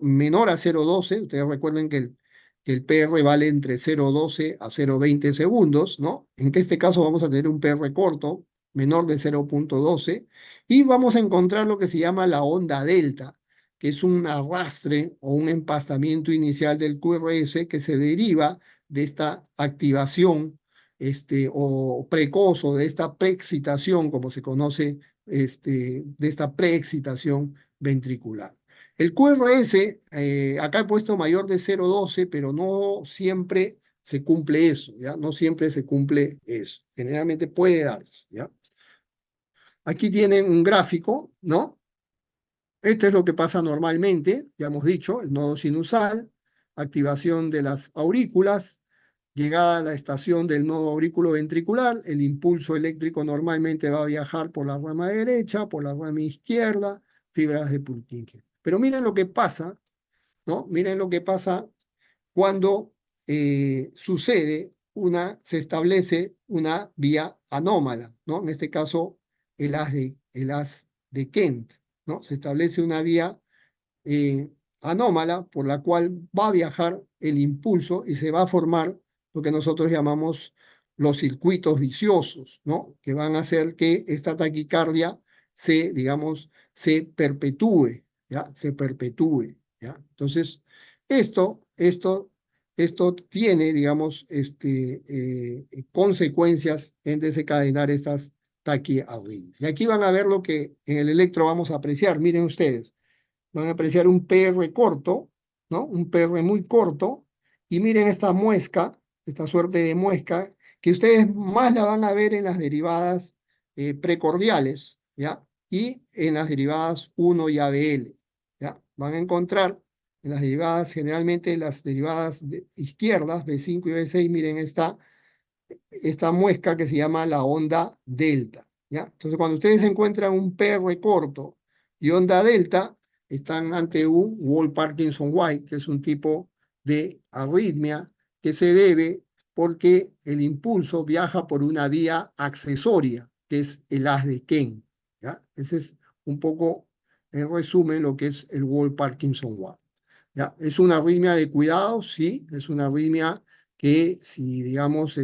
menor a 0,12. Ustedes recuerden que el PR vale entre 0,12 a 0,20 segundos, ¿no? En que este caso vamos a tener un PR corto, menor de 0,12, y vamos a encontrar lo que se llama la onda delta, que es un arrastre o un empastamiento inicial del QRS que se deriva de esta activación o precoz o de esta preexcitación, como se conoce, de esta preexcitación ventricular. El QRS, acá he puesto mayor de 0,12, pero no siempre se cumple eso, ¿ya? No siempre se cumple eso. Generalmente puede darse, ¿ya? Aquí tienen un gráfico, ¿no? Esto es lo que pasa normalmente, ya hemos dicho, el nodo sinusal, activación de las aurículas, llegada a la estación del nodo aurículo ventricular, el impulso eléctrico normalmente va a viajar por la rama derecha, por la rama izquierda, fibras de Purkinje. Pero miren lo que pasa, ¿no? Miren lo que pasa cuando se establece una vía anómala, ¿no? En este caso, el haz de Kent, ¿no? Se establece una vía eh, anómala por la cual va a viajar el impulso y se va a formar lo que nosotros llamamos los circuitos viciosos, ¿no? Que van a hacer que esta taquicardia digamos, se perpetúe, ¿ya? Se perpetúe, ¿ya? Entonces, esto, esto, esto tiene, digamos, consecuencias en desencadenar estas taquiarritmias. Y aquí van a ver lo que en el electro vamos a apreciar. Miren ustedes, van a apreciar un PR corto, ¿no? Un PR muy corto, y miren esta muesca, esta suerte de muesca, que ustedes más la van a ver en las derivadas precordiales, ¿ya? Y en las derivadas 1 y ABL, ¿ya? Van a encontrar en las derivadas, generalmente las derivadas izquierdas, B5 y B6, miren esta muesca que se llama la onda delta, ¿ya? Entonces, cuando ustedes encuentran un PR corto y onda delta, están ante un Wall-Parkinson-White, que es un tipo de arritmia que se debe porque el impulso viaja por una vía accesoria, que es el haz de Ken, ¿ya? Ese es un poco, en resumen, lo que es el Wall-Parkinson-White, ¿ya? ¿Es una arritmia de cuidado? Sí, es una arritmia que si, digamos,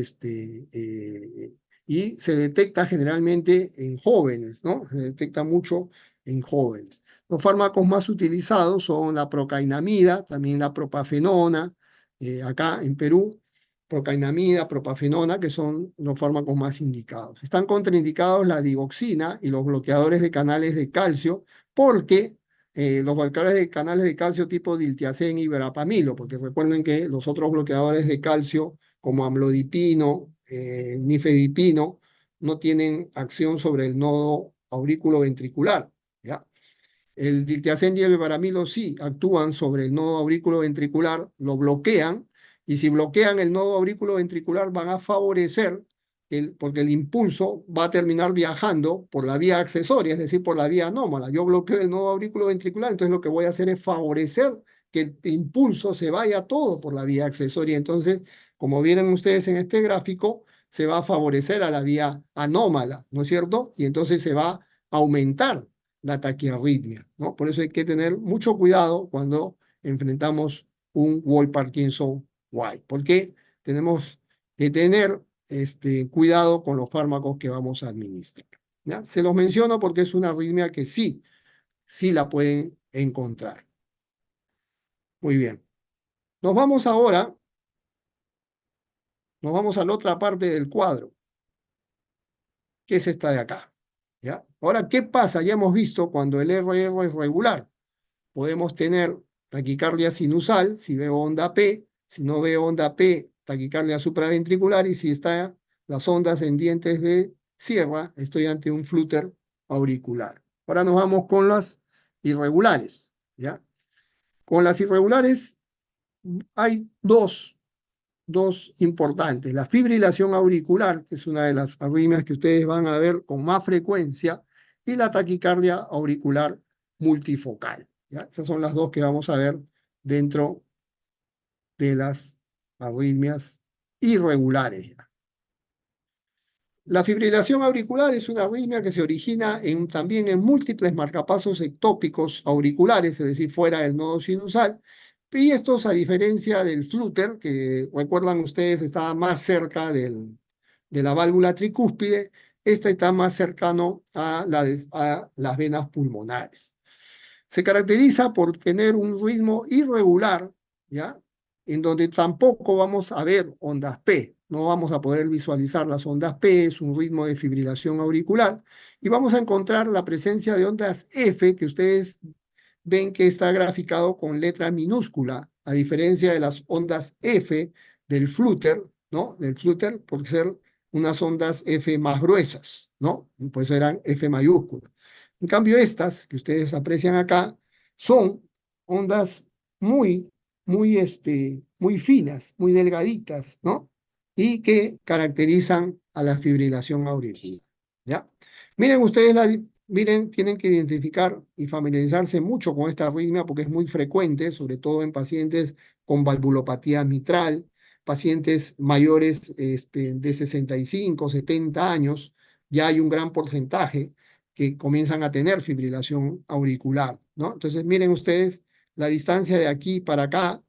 y se detecta generalmente en jóvenes, ¿no? Se detecta mucho en jóvenes. Los fármacos más utilizados son la procainamida, también la propafenona, acá en Perú, procainamida, propafenona, que son los fármacos más indicados. Están contraindicados la digoxina y los bloqueadores de canales de calcio, porque los bloqueadores de canales de calcio tipo diltiazem y verapamilo, porque recuerden que los otros bloqueadores de calcio, como amlodipino, nifedipino, no tienen acción sobre el nodo aurículo-ventricular, ¿ya? El diltiazem y el verapamilo sí actúan sobre el nodo aurículo-ventricular, lo bloquean, y si bloquean el nodo aurículo-ventricular van a favorecer porque el impulso va a terminar viajando por la vía accesoria, es decir, por la vía anómala. Yo bloqueo el nodo aurículo-ventricular, entonces lo que voy a hacer es favorecer que el impulso se vaya todo por la vía accesoria. Entonces, como vieron ustedes en este gráfico, se va a favorecer a la vía anómala, ¿no es cierto? Y entonces se va a aumentar la taquiarritmia, ¿no? Por eso hay que tener mucho cuidado cuando enfrentamos un Wall-Parkinson-White, porque tenemos que tener cuidado con los fármacos que vamos a administrar, ¿ya? Se los menciono porque es una arritmia que sí, sí la pueden encontrar. Muy bien. Nos vamos ahora Nos vamos a la otra parte del cuadro, que es esta de acá. ¿Ya? Ahora, ¿qué pasa? Ya hemos visto cuando el RR es regular. Podemos tener taquicardia sinusal, si veo onda P, si no veo onda P, taquicardia supraventricular, y si está las ondas en dientes de sierra, estoy ante un flúter auricular. Ahora nos vamos con las irregulares, ¿ya? Con las irregulares hay dos importantes. La fibrilación auricular, que es una de las arritmias que ustedes van a ver con más frecuencia, y la taquicardia auricular multifocal. ¿Ya? Esas son las dos que vamos a ver dentro de las arritmias irregulares. ¿Ya? La fibrilación auricular es una arritmia que se origina también en múltiples marcapasos ectópicos auriculares, es decir, fuera del nodo sinusal, y estos, a diferencia del flúter, que recuerdan ustedes estaba más cerca de la válvula tricúspide, esta está más cercano a las venas pulmonares. Se caracteriza por tener un ritmo irregular, ¿ya? En donde tampoco vamos a ver ondas P, no vamos a poder visualizar las ondas P, es un ritmo de fibrilación auricular, y vamos a encontrar la presencia de ondas F, que ustedes ven que está graficado con letra minúscula, a diferencia de las ondas F del flúter, ¿no? Del flúter, por ser unas ondas F más gruesas, ¿no? Por eso eran F mayúsculas. En cambio, estas que ustedes aprecian acá son ondas muy finas, muy delgaditas, ¿no? Y que caracterizan a la fibrilación auricular, ¿ya? Miren ustedes, miren, tienen que identificar y familiarizarse mucho con esta arritmia porque es muy frecuente, sobre todo en pacientes con valvulopatía mitral, pacientes mayores de 65, 70 años, ya hay un gran porcentaje que comienzan a tener fibrilación auricular, ¿no? Entonces, miren ustedes, la distancia de aquí para acá,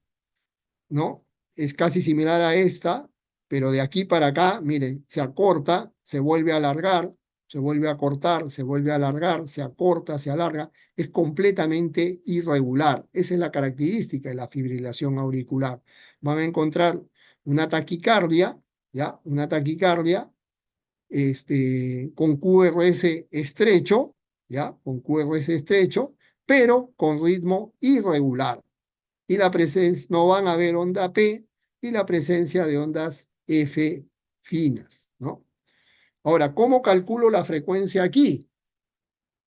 ¿no? Es casi similar a esta, pero de aquí para acá, miren, se acorta, se vuelve a alargar, se vuelve a cortar, se vuelve a alargar, se acorta, se alarga, es completamente irregular. Esa es la característica de la fibrilación auricular. Van a encontrar una taquicardia, ¿ya? Una taquicardia con QRS estrecho, ¿ya? Con QRS estrecho, pero con ritmo irregular. Y la presencia, no van a ver onda P y la presencia de ondas F finas, ¿no? Ahora, ¿cómo calculo la frecuencia aquí?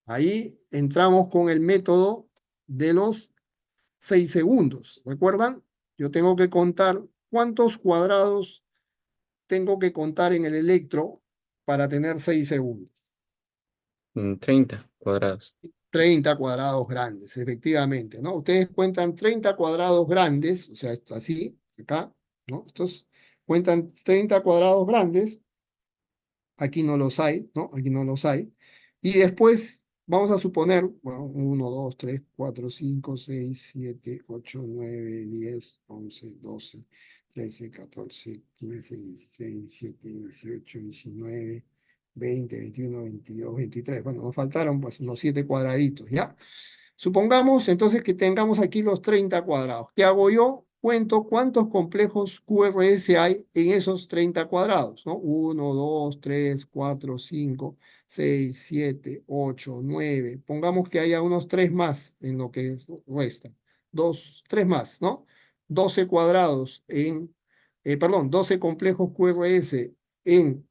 Ahí entramos con el método de los 6 segundos. ¿Recuerdan? Yo tengo que contar cuántos cuadrados tengo que contar en el electro para tener 6 segundos. 30 cuadrados. 30 cuadrados grandes, efectivamente, ¿no? Ustedes cuentan 30 cuadrados grandes, o sea, esto así, acá, ¿no? Estos cuentan 30 cuadrados grandes, aquí no los hay, ¿no? Aquí no los hay. Y después vamos a suponer, bueno, 1, 2, 3, 4, 5, 6, 7, 8, 9, 10, 11, 12, 13, 14, 15, 16, 17, 18, 19, 20, 21, 22, 23. Bueno, nos faltaron pues unos 7 cuadraditos, ¿ya? Supongamos entonces que tengamos aquí los 30 cuadrados. ¿Qué hago yo? Cuento cuántos complejos QRS hay en esos 30 cuadrados, ¿no? 1, 2, 3, 4, 5, 6, 7, 8, 9. Pongamos que haya unos 3 más en lo que resta. 2, 3 más, ¿no? 12 cuadrados perdón, 12 complejos QRS en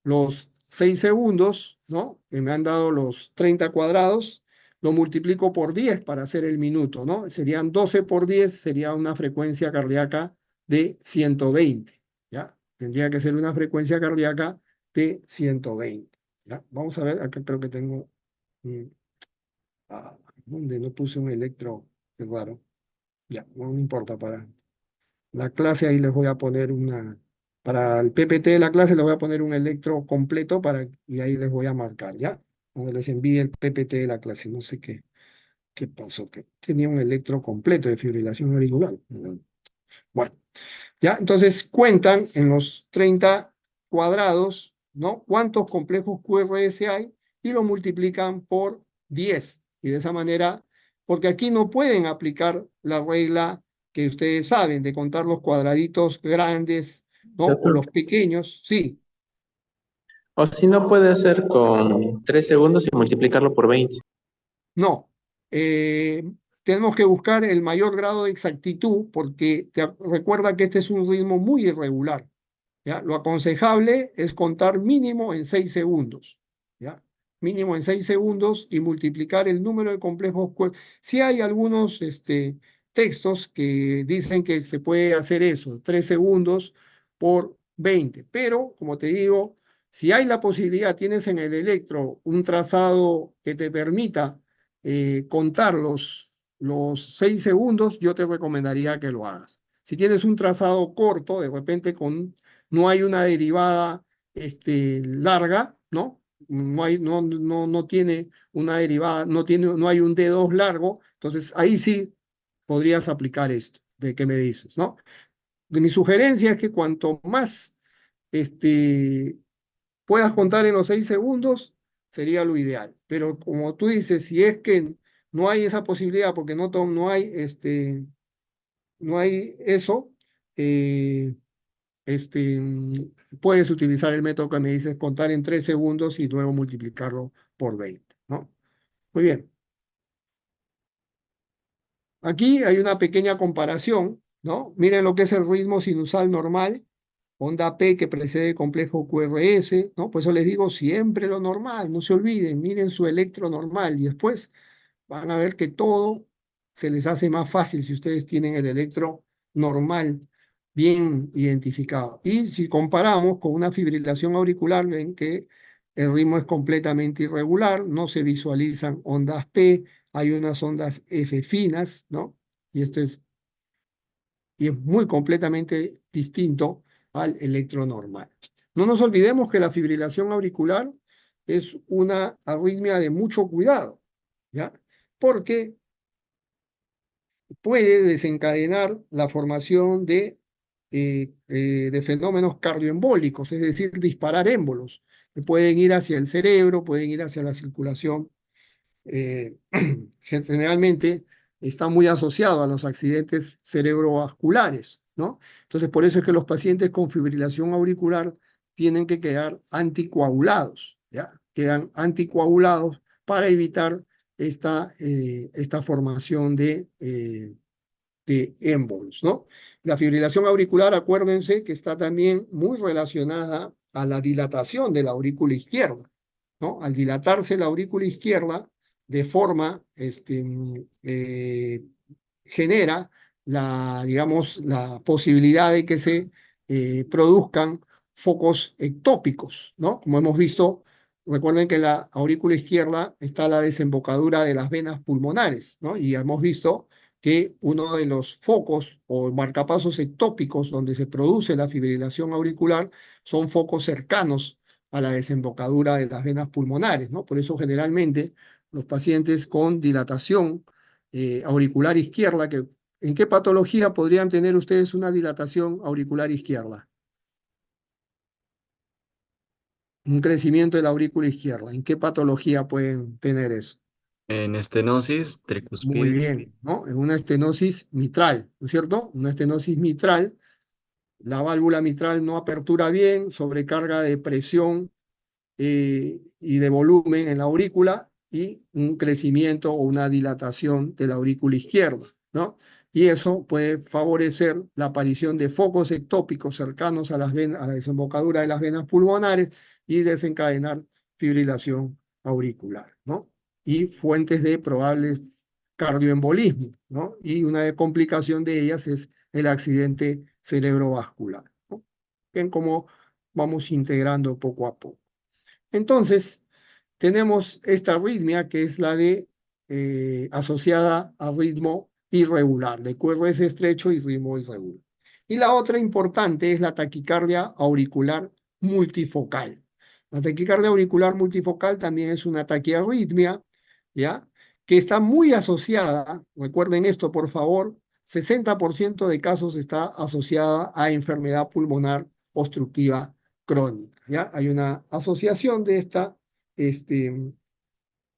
los 6 segundos, ¿no? Que me han dado los 30 cuadrados, lo multiplico por 10 para hacer el minuto, ¿no? Serían 12 por 10, sería una frecuencia cardíaca de 120, ¿ya? Tendría que ser una frecuencia cardíaca de 120, ¿ya? Vamos a ver, acá creo que tengo, ¿dónde no puse un electro? Qué raro. Ya, no importa, para la clase ahí les voy a poner para el PPT de la clase les voy a poner un electro completo y ahí les voy a marcar, ¿ya? Cuando les envíe el PPT de la clase, no sé qué pasó, que tenía un electro completo de fibrilación auricular. Bueno, ya, entonces cuentan en los 30 cuadrados, ¿no? ¿Cuántos complejos QRS hay? Y lo multiplican por 10. Y de esa manera, porque aquí no pueden aplicar la regla que ustedes saben de contar los cuadraditos grandes ¿no? O los pequeños, sí. O si no, puede ser con 3 segundos y multiplicarlo por 20. No, eh, tenemos que buscar el mayor grado de exactitud porque recuerda que este es un ritmo muy irregular, ¿ya? Lo aconsejable es contar mínimo en 6 segundos, ¿ya? Mínimo en 6 segundos y multiplicar el número de complejos. Sí hay algunos textos que dicen que se puede hacer eso, 3 segundos por 20, pero como te digo, si hay la posibilidad, tienes en el electro un trazado que te permita contar los 6 segundos, yo te recomendaría que lo hagas. Si tienes un trazado corto, de repente no hay una derivada larga, ¿no? No tiene una derivada, no hay un D2 largo, entonces ahí sí podrías aplicar esto, de qué me dices, ¿no? Mi sugerencia es que cuanto más puedas contar en los 6 segundos, sería lo ideal. Pero como tú dices, si es que no hay esa posibilidad porque no hay eso, eh, este, puedes utilizar el método que me dices, contar en 3 segundos y luego multiplicarlo por 20, ¿no? Muy bien. Aquí hay una pequeña comparación, ¿no? Miren lo que es el ritmo sinusal normal, onda P que precede el complejo QRS, ¿no? Por eso les digo siempre lo normal, no se olviden, miren su electro normal y después van a ver que todo se les hace más fácil si ustedes tienen el electro normal bien identificado. Y si comparamos con una fibrilación auricular, ven que el ritmo es completamente irregular, no se visualizan ondas P, hay unas ondas F finas, ¿no? Y y es muy completamente distinto al electro normal. No nos olvidemos que la fibrilación auricular es una arritmia de mucho cuidado, ¿ya? Porque puede desencadenar la formación de fenómenos cardioembólicos, es decir, disparar émbolos, que pueden ir hacia el cerebro, pueden ir hacia la circulación. eh, Generalmente está muy asociado a los accidentes cerebrovasculares, ¿no? Entonces, por eso es que los pacientes con fibrilación auricular tienen que quedar anticoagulados, ¿ya? Quedan anticoagulados para evitar esta formación de émbolos, ¿no? La fibrilación auricular, acuérdense que está también muy relacionada a la dilatación de la aurícula izquierda, ¿no? Al dilatarse la aurícula izquierda, de forma, genera digamos, la posibilidad de que se produzcan focos ectópicos, ¿no? Como hemos visto, recuerden que en la aurícula izquierda está la desembocadura de las venas pulmonares, ¿no? Y hemos visto que uno de los focos o marcapasos ectópicos donde se produce la fibrilación auricular son focos cercanos a la desembocadura de las venas pulmonares, ¿no? Por eso generalmente los pacientes con dilatación auricular izquierda, ¿en qué patología podrían tener ustedes una dilatación auricular izquierda? Un crecimiento de la aurícula izquierda. ¿En qué patología pueden tener eso? En estenosis, Muy tricuspide. bien, ¿no? En una estenosis mitral, ¿no es cierto? Una estenosis mitral, la válvula mitral no apertura bien, sobrecarga de presión y de volumen en la aurícula y un crecimiento o una dilatación de la aurícula izquierda, ¿no? Y eso puede favorecer la aparición de focos ectópicos cercanos a a la desembocadura de las venas pulmonares y desencadenar fibrilación auricular, ¿no? Y fuentes de probables cardioembolismo, ¿no? Y una complicación de ellas es el accidente cerebrovascular, ¿no? Ven cómo vamos integrando poco a poco. Entonces, tenemos esta arritmia que es la de asociada a ritmo irregular, de QRS estrecho y ritmo irregular. Y la otra importante es la taquicardia auricular multifocal. La taquicardia auricular multifocal también es una taquiarritmia, ¿ya? Que está muy asociada, recuerden esto por favor, 60% de casos está asociada a enfermedad pulmonar obstructiva crónica, ¿ya? Hay una asociación de esta este,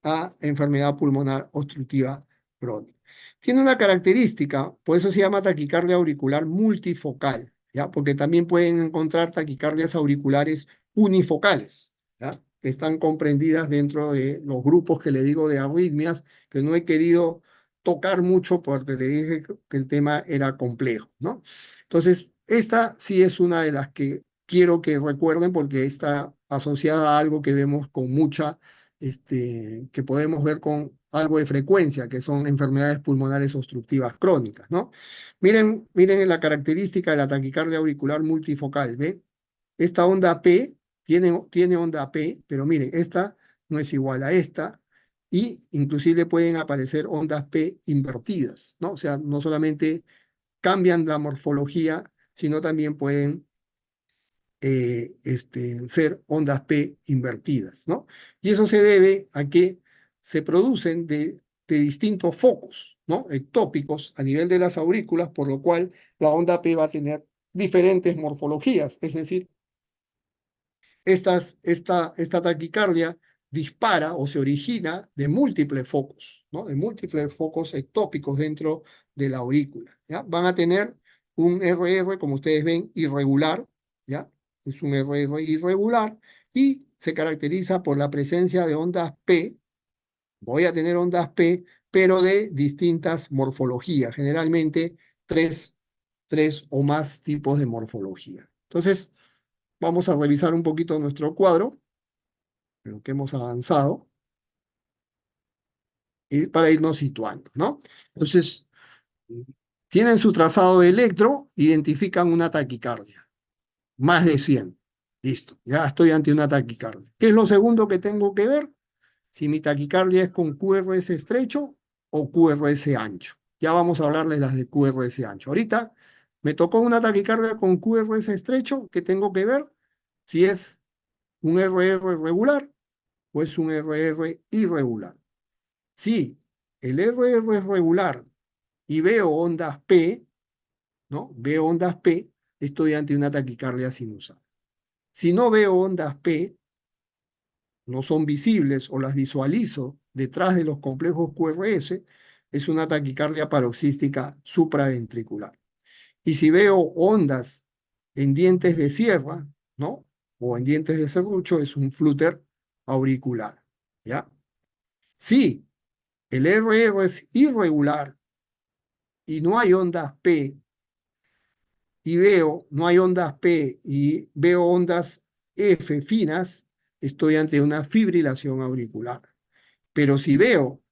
a enfermedad pulmonar obstructiva crónica. Tiene una característica, por eso se llama taquicardia auricular multifocal. ¿ya? Porque también pueden encontrar taquicardias auriculares unifocales, ¿ya? Que están comprendidas dentro de los grupos que le digo de arritmias, que no he querido tocar mucho porque le dije que el tema era complejo, ¿no? Entonces, esta sí es una de las que quiero que recuerden porque está asociada a algo que vemos con mucha, que podemos ver con algo de frecuencia, que son enfermedades pulmonares obstructivas crónicas, ¿no? Miren la característica de la taquicardia auricular multifocal, ¿ve? Esta onda P tiene onda P, pero miren, esta no es igual a esta, y inclusive pueden aparecer ondas P invertidas, ¿no? O sea, no solamente cambian la morfología, sino también pueden ser ondas P invertidas, ¿no? Y eso se debe a que se producen de distintos focos, ¿no? Ectópicos a nivel de las aurículas, por lo cual la onda P va a tener diferentes morfologías, es decir, esta taquicardia dispara o se origina de múltiples focos, ¿no? De múltiples focos ectópicos dentro de la aurícula, ¿ya? Van a tener un RR, como ustedes ven, irregular, ¿ya? Es un RR irregular y se caracteriza por la presencia de ondas P. Voy a tener ondas P, pero de distintas morfologías, generalmente tres o más tipos de morfología. Entonces, vamos a revisar un poquito nuestro cuadro, en lo que hemos avanzado, y para irnos situando, ¿no? Entonces, tienen su trazado de electro, identifican una taquicardia, más de 100. Listo, ya estoy ante una taquicardia. ¿Qué es lo segundo que tengo que ver? Si mi taquicardia es con QRS estrecho o QRS ancho. Ya vamos a hablar de las de QRS ancho. Ahorita me tocó una taquicardia con QRS estrecho, que tengo que ver si es un RR regular o es un RR irregular. Si el RR es regular y veo ondas P, ¿no? Veo ondas P, estoy ante una taquicardia sinusal. Si no veo ondas P, no son visibles o las visualizo detrás de los complejos QRS, es una taquicardia paroxística supraventricular. Y si veo ondas en dientes de sierra, ¿no? O en dientes de serrucho, es un flúter auricular, ¿ya? Si el RR es irregular y no hay ondas P, no hay ondas P y veo ondas F finas, estoy ante una fibrilación auricular. Pero si veo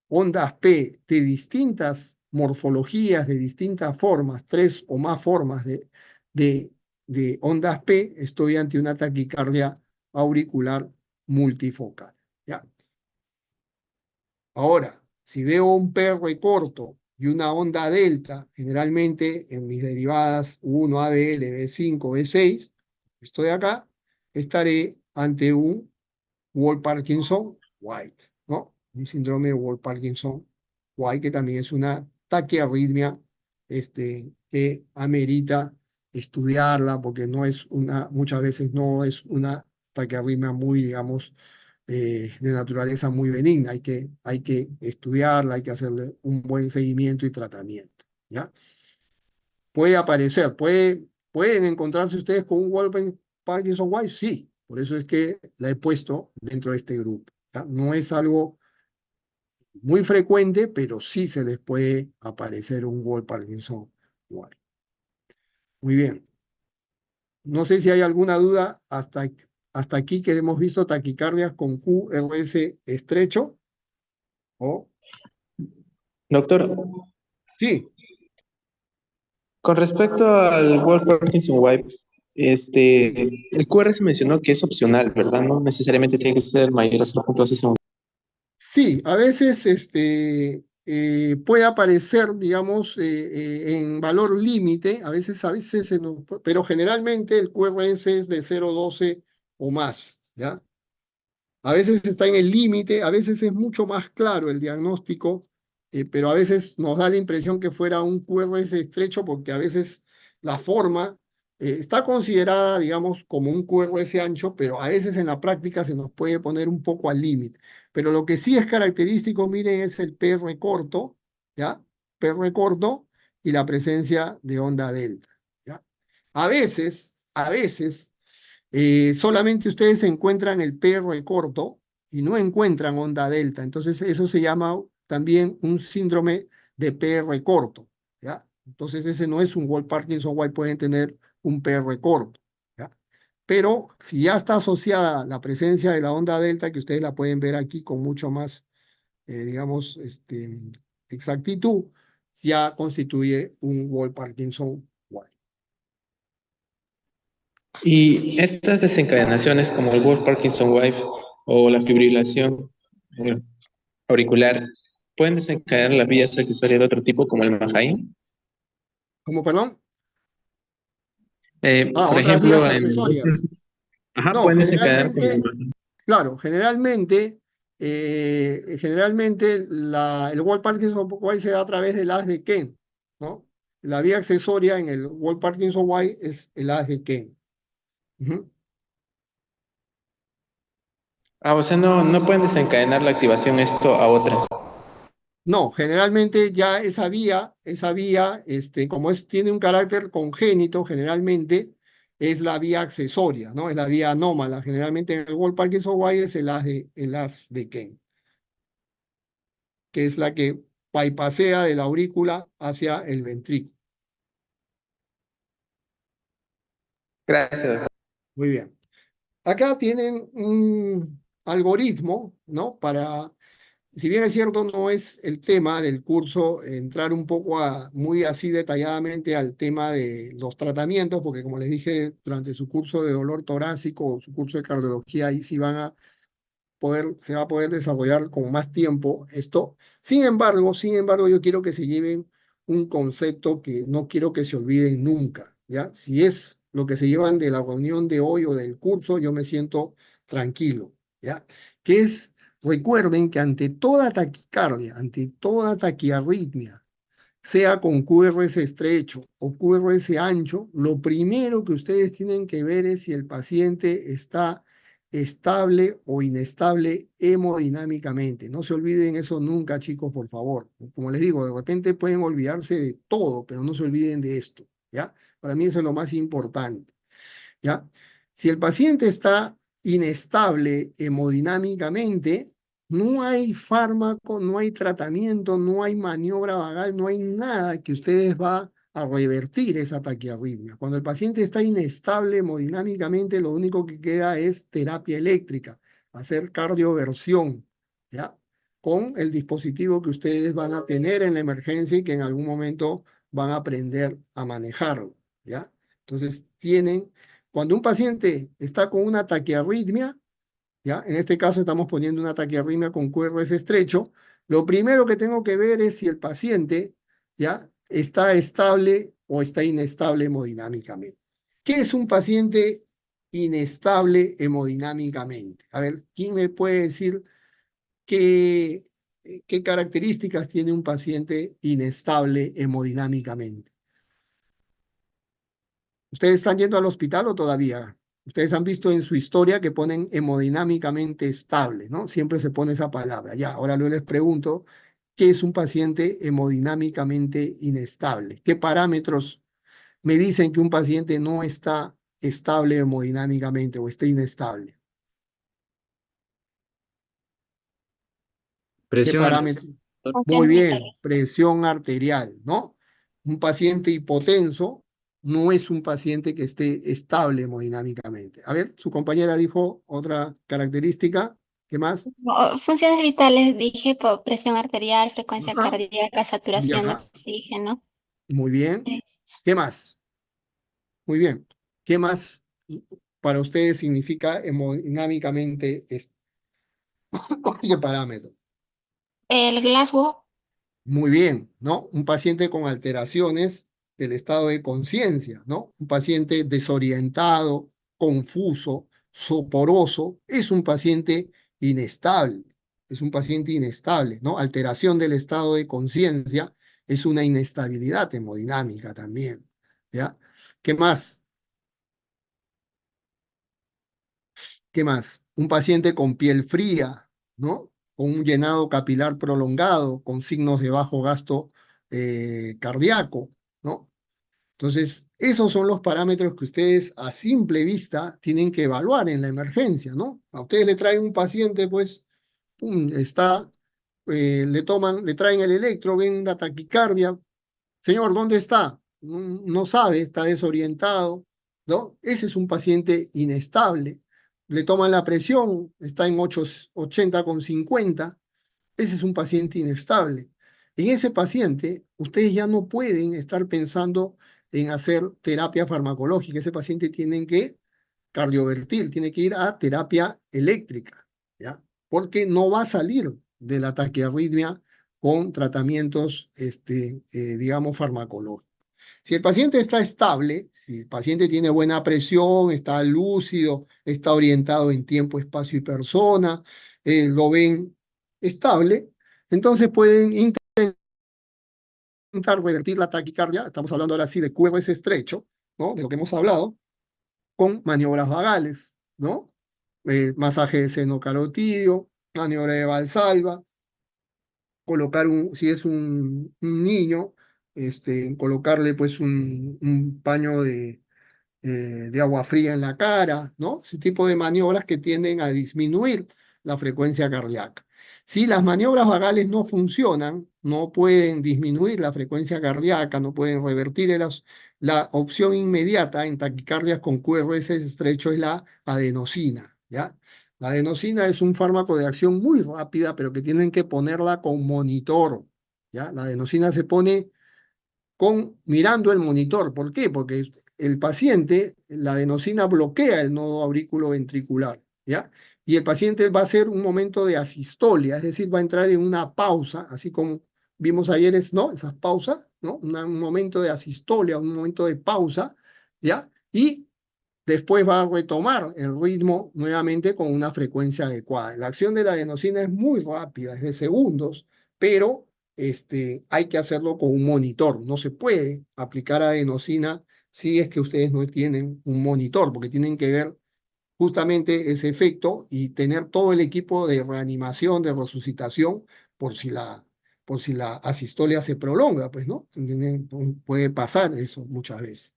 ondas P de distintas morfologías, de distintas formas, tres o más formas de, de ondas P, estoy ante una taquicardia auricular multifocal, ¿ya? Ahora, si veo un PR corto y una onda delta, generalmente en mis derivadas 1, ABL, B5, B6, estoy acá, estaré ante un Wall-Parkinson-White, ¿no? Un síndrome de Wall-Parkinson-White, que también es una taquiarritmia que amerita estudiarla, porque muchas veces no es una taquiarritmia muy, digamos, de naturaleza muy benigna. Hay que estudiarla, hay que hacerle un buen seguimiento y tratamiento, ¿ya? Puede aparecer, pueden encontrarse ustedes con un Wolfgang Parkinson White, sí, por eso es que la he puesto dentro de este grupo, ¿ya? No es algo muy frecuente, pero sí se les puede aparecer un Wolf Parkinson White. Muy bien. No sé si hay alguna duda hasta aquí que hemos visto taquicardias con QRS estrecho. ¿O? Doctor, Sí, con respecto al World Parkinson White, el QR se mencionó que es opcional, ¿verdad? No necesariamente tiene que ser mayor a 0.12 segundos. sí, a veces puede aparecer, digamos, en valor límite, a veces pero generalmente el QRS es de 0.12 o más, ¿ya? A veces está en el límite, a veces es mucho más claro el diagnóstico, pero a veces nos da la impresión que fuera un QRS estrecho porque a veces la forma está considerada, digamos, como un QRS ancho, pero a veces en la práctica se nos puede poner un poco al límite. Pero lo que sí es característico, miren, es el PR corto, ¿ya? PR corto y la presencia de onda delta, ¿ya? A veces, solamente ustedes encuentran el PR corto y no encuentran onda delta. Entonces, eso se llama también un síndrome de PR corto, ¿ya? Entonces, ese no es un Wolff-Parkinson-White, pueden tener un PR corto, ¿ya? Pero si ya está asociada la presencia de la onda delta, que ustedes la pueden ver aquí con mucho más, digamos, exactitud, ya constituye un Wolff-Parkinson-White. Y estas desencadenaciones como el Wolff Parkinson White o la fibrilación eh, auricular pueden desencadenar las vías accesorias de otro tipo como el Mahain. ¿Cómo, perdón? Por Otras vías ejemplo, en el accesorias. ajá, No, pueden desencadenar como el generalmente, claro, generalmente el Wolff-Parkinson-White se da a través del haz de Kent, ¿no? La vía accesoria en el Wolff-Parkinson-White es el haz de Kent. Ujú. o sea, no pueden desencadenar la activación esto a otra. No, generalmente ya esa vía, como tiene un carácter congénito, generalmente es la vía accesoria, ¿no? Es la vía anómala. Generalmente en el Wolff-Parkinson-White es el haz de Kent, que es la que bypasea de la aurícula hacia el ventrículo. Gracias, doctor. Muy bien. Acá tienen un algoritmo, ¿no? Si bien es cierto, no es el tema del curso entrar un poco muy así detalladamente al tema de los tratamientos, porque como les dije, durante su curso de dolor torácico o su curso de cardiología, ahí sí se va a poder desarrollar con más tiempo esto. Sin embargo, yo quiero que se lleven un concepto que no quiero que se olviden nunca, ¿ya? Si es lo que se llevan de la reunión de hoy o del curso, yo me siento tranquilo, ¿ya? Que es, recuerden que ante toda taquicardia, ante toda taquiarritmia, sea con QRS estrecho o QRS ancho, lo primero que ustedes tienen que ver es si el paciente está estable o inestable hemodinámicamente. No se olviden eso nunca, chicos, por favor. Como les digo, de repente pueden olvidarse de todo, pero no se olviden de esto, ¿ya? Para mí eso es lo más importante, ¿ya? Si el paciente está inestable hemodinámicamente, no hay fármaco, no hay tratamiento, no hay maniobra vagal, no hay nada que ustedes va a revertir esa taquiarritmia. Cuando el paciente está inestable hemodinámicamente, lo único que queda es terapia eléctrica, hacer cardioversión, ¿ya? Con el dispositivo que ustedes van a tener en la emergencia y que en algún momento van a aprender a manejarlo, ¿ya? Entonces, cuando un paciente está con una taquiarritmia, ¿ya? En este caso estamos poniendo una taquiarritmia con QRS estrecho, lo primero que tengo que ver es si el paciente, ¿ya? Está estable o está inestable hemodinámicamente. ¿Qué es un paciente inestable hemodinámicamente? A ver, ¿quién me puede decir qué, qué características tiene un paciente inestable hemodinámicamente? ¿Ustedes están yendo al hospital o todavía? Ustedes han visto en su historia que ponen hemodinámicamente estable, ¿no? Siempre se pone esa palabra. Ya, ahora yo les pregunto, ¿qué es un paciente hemodinámicamente inestable? ¿Qué parámetros me dicen que un paciente no está estable hemodinámicamente o está inestable? ¿Qué presión parámetros? arterial. Muy Funciones bien, vitales. presión arterial, ¿no? Un paciente hipotenso no es un paciente que esté estable hemodinámicamente. A ver, su compañera dijo otra característica. ¿Qué más? Funciones vitales, dije, por presión arterial, frecuencia Ajá. cardíaca, saturación de Ya, oxígeno. muy bien. Es- ¿Qué más? Muy bien. ¿Qué más para ustedes significa hemodinámicamente ¿Qué parámetro? El Glasgow, Muy bien, ¿no? Un paciente con alteraciones del estado de conciencia, ¿no? Un paciente desorientado, confuso, soporoso, es un paciente inestable, es un paciente inestable, ¿no? Alteración del estado de conciencia es una inestabilidad hemodinámica también, ¿ya? ¿Qué más? ¿Qué más? Un paciente con piel fría, ¿no? Con un llenado capilar prolongado, con signos de bajo gasto cardíaco, ¿no? Entonces, esos son los parámetros que ustedes a simple vista tienen que evaluar en la emergencia, ¿no? A ustedes le traen un paciente, pues, pum, le traen el electro, ven una taquicardia. Señor, ¿dónde está? No sabe, está desorientado, ¿no? Ese es un paciente inestable. Le toman la presión, está en 80,50. Ese es un paciente inestable. En ese paciente, ustedes ya no pueden estar pensando en hacer terapia farmacológica. Ese paciente tiene que cardiovertir, tiene que ir a terapia eléctrica, ¿ya? Porque no va a salir de la taquiarritmia con tratamientos, digamos, farmacológicos. Si el paciente está estable, si el paciente tiene buena presión, está lúcido, está orientado en tiempo, espacio y persona, lo ven estable, entonces pueden intentar revertir la taquicardia. Estamos hablando ahora sí de QRS estrecho, ¿no? De lo que hemos hablado, con maniobras vagales, ¿no? Masaje de seno carotídeo, maniobra de Valsalva, colocar si es un niño, colocarle pues un paño de agua fría en la cara, ¿no? Ese tipo de maniobras que tienden a disminuir la frecuencia cardíaca. Si las maniobras vagales no funcionan, no pueden disminuir la frecuencia cardíaca, no pueden revertir la opción inmediata en taquicardias con QRS estrecho es la adenosina, ¿ya? La adenosina es un fármaco de acción muy rápida, pero que tienen que ponerla con monitor, ¿ya? La adenosina se pone mirando el monitor. ¿Por qué? Porque el paciente, la adenosina bloquea el nodo aurículo-ventricular, ¿ya? Y el paciente va a hacer un momento de asistolia, es decir, va a entrar en una pausa, así como vimos ayer, ¿no? Esas pausas, ¿no? Un momento de asistolia, un momento de pausa, ¿ya? Y después va a retomar el ritmo nuevamente con una frecuencia adecuada. La acción de la adenosina es muy rápida, es de segundos, pero hay que hacerlo con un monitor. No se puede aplicar adenosina si es que ustedes no tienen un monitor, porque tienen que ver justamente ese efecto y tener todo el equipo de reanimación, de resucitación, por si la asistolia se prolonga, pues, ¿no? Puede pasar eso muchas veces.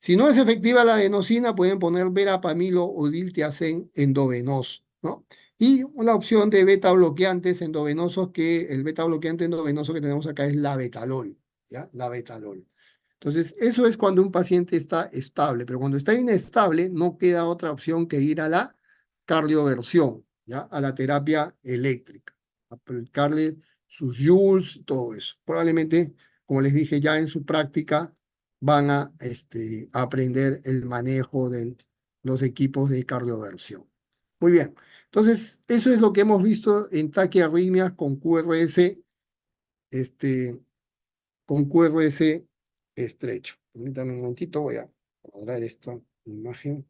Si no es efectiva la adenosina, pueden poner verapamilo o diltiazem endovenoso, ¿no? Y una opción de beta bloqueantes endovenosos, que el beta bloqueante endovenoso que tenemos acá es la betalol, ¿ya? La betalol. Entonces, eso es cuando un paciente está estable, pero cuando está inestable, no queda otra opción que ir a la cardioversión, ¿ya? A la terapia eléctrica, aplicarle sus joules, todo eso. Probablemente, como les dije ya en su práctica, van a aprender el manejo de los equipos de cardioversión. Muy bien, entonces eso es lo que hemos visto en taquiarritmias con QRS, con QRS estrecho. Permítanme un momentito, voy a cuadrar esta imagen.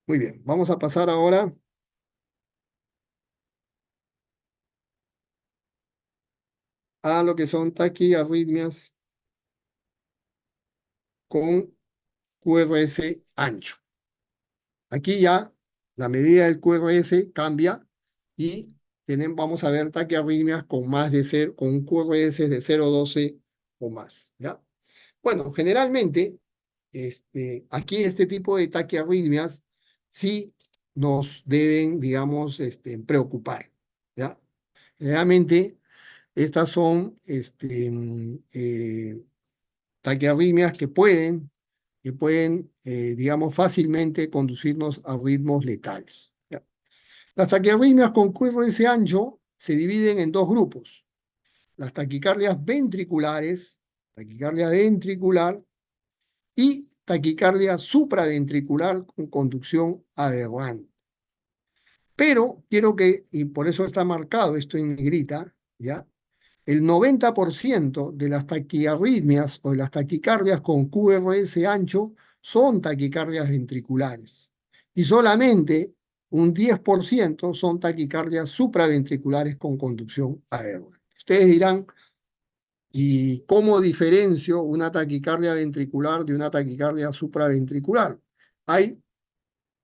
Muy bien, vamos a pasar ahora a lo que son taquiarritmias con QRS ancho. Aquí ya la medida del QRS cambia y vamos a ver taquiarritmias con con un QRS de 0,12 o más, ¿ya? Bueno, generalmente, aquí este tipo de taquiarritmias sí nos deben, digamos, preocupar, ¿ya? Generalmente, estas son taquiarritmias que pueden, digamos, fácilmente conducirnos a ritmos letales, ¿ya? Las taquiarritmias con QRS ancho se dividen en dos grupos. Las taquicardias ventriculares, taquicardia ventricular y taquicardia supraventricular con conducción aberrante. Pero quiero y por eso está marcado esto en negrita, ¿ya? El 90% de las taquiarritmias o de las taquicardias con QRS ancho son taquicardias ventriculares y solamente un 10% son taquicardias supraventriculares con conducción aberrante. Ustedes dirán, ¿y cómo diferencio una taquicardia ventricular de una taquicardia supraventricular? Hay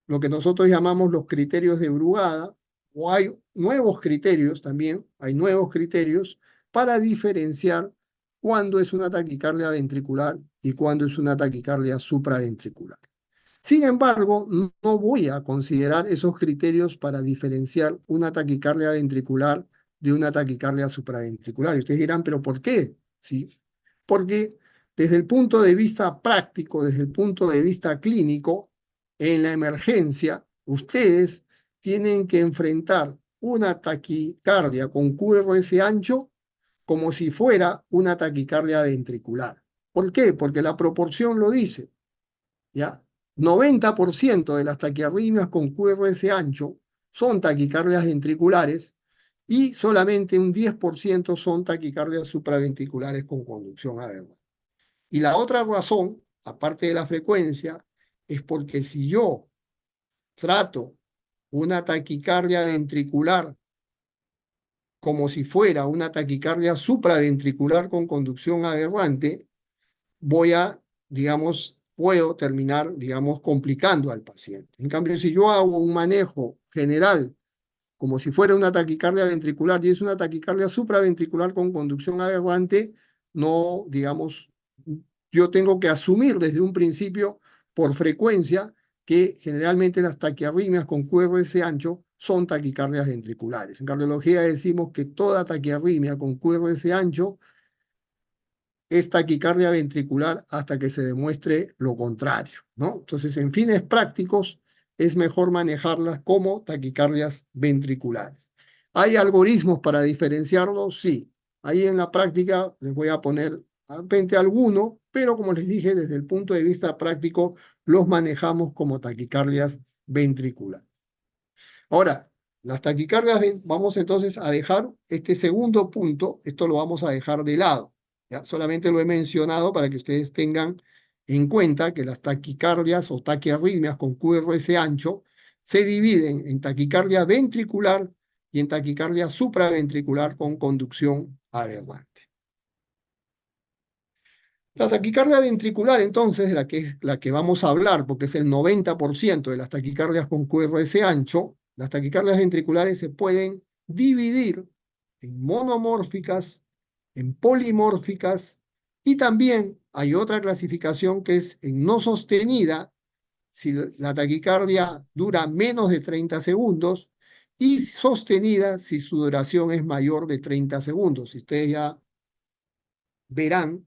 lo que nosotros llamamos los criterios de Brugada, o hay nuevos criterios también, hay nuevos criterios para diferenciar cuándo es una taquicardia ventricular y cuándo es una taquicardia supraventricular. Sin embargo, no voy a considerar esos criterios para diferenciar una taquicardia ventricular de una taquicardia supraventricular. Y ustedes dirán, ¿pero por qué? ¿Sí? Porque desde el punto de vista práctico, desde el punto de vista clínico, en la emergencia, ustedes tienen que enfrentar una taquicardia con QRS ancho como si fuera una taquicardia ventricular. ¿Por qué? Porque la proporción lo dice, ¿ya? 90% de las taquiarritmias con QRS ancho son taquicardias ventriculares y solamente un 10% son taquicardias supraventriculares con conducción aberrante. Y la otra razón, aparte de la frecuencia, es porque si yo trato una taquicardia ventricular como si fuera una taquicardia supraventricular con conducción aberrante, voy a, digamos, puedo terminar, digamos, complicando al paciente. En cambio, si yo hago un manejo general como si fuera una taquicardia ventricular y es una taquicardia supraventricular con conducción aberrante, no, digamos, yo tengo que asumir desde un principio por frecuencia que generalmente las taquiarritmias con QRS ancho son taquicardias ventriculares. En cardiología decimos que toda taquiarritmia con QRS ancho es taquicardia ventricular hasta que se demuestre lo contrario, ¿no? Entonces, en fines prácticos, es mejor manejarlas como taquicardias ventriculares. ¿Hay algoritmos para diferenciarlo? Sí. Ahí en la práctica les voy a poner de repente alguno, pero como les dije, desde el punto de vista práctico, los manejamos como taquicardias ventriculares. Ahora, las taquicardias, vamos entonces a dejar este segundo punto, esto lo vamos a dejar de lado. ¿Ya? Solamente lo he mencionado para que ustedes tengan en cuenta que las taquicardias o taquiarritmias con QRS ancho se dividen en taquicardia ventricular y en taquicardia supraventricular con conducción aberrante. La taquicardia ventricular, entonces, la que vamos a hablar, porque es el 90% de las taquicardias con QRS ancho, las taquicardias ventriculares se pueden dividir en monomórficas, en polimórficas, y también hay otra clasificación que es en no sostenida, si la taquicardia dura menos de 30 segundos, y sostenida si su duración es mayor de 30 segundos. Y ustedes ya verán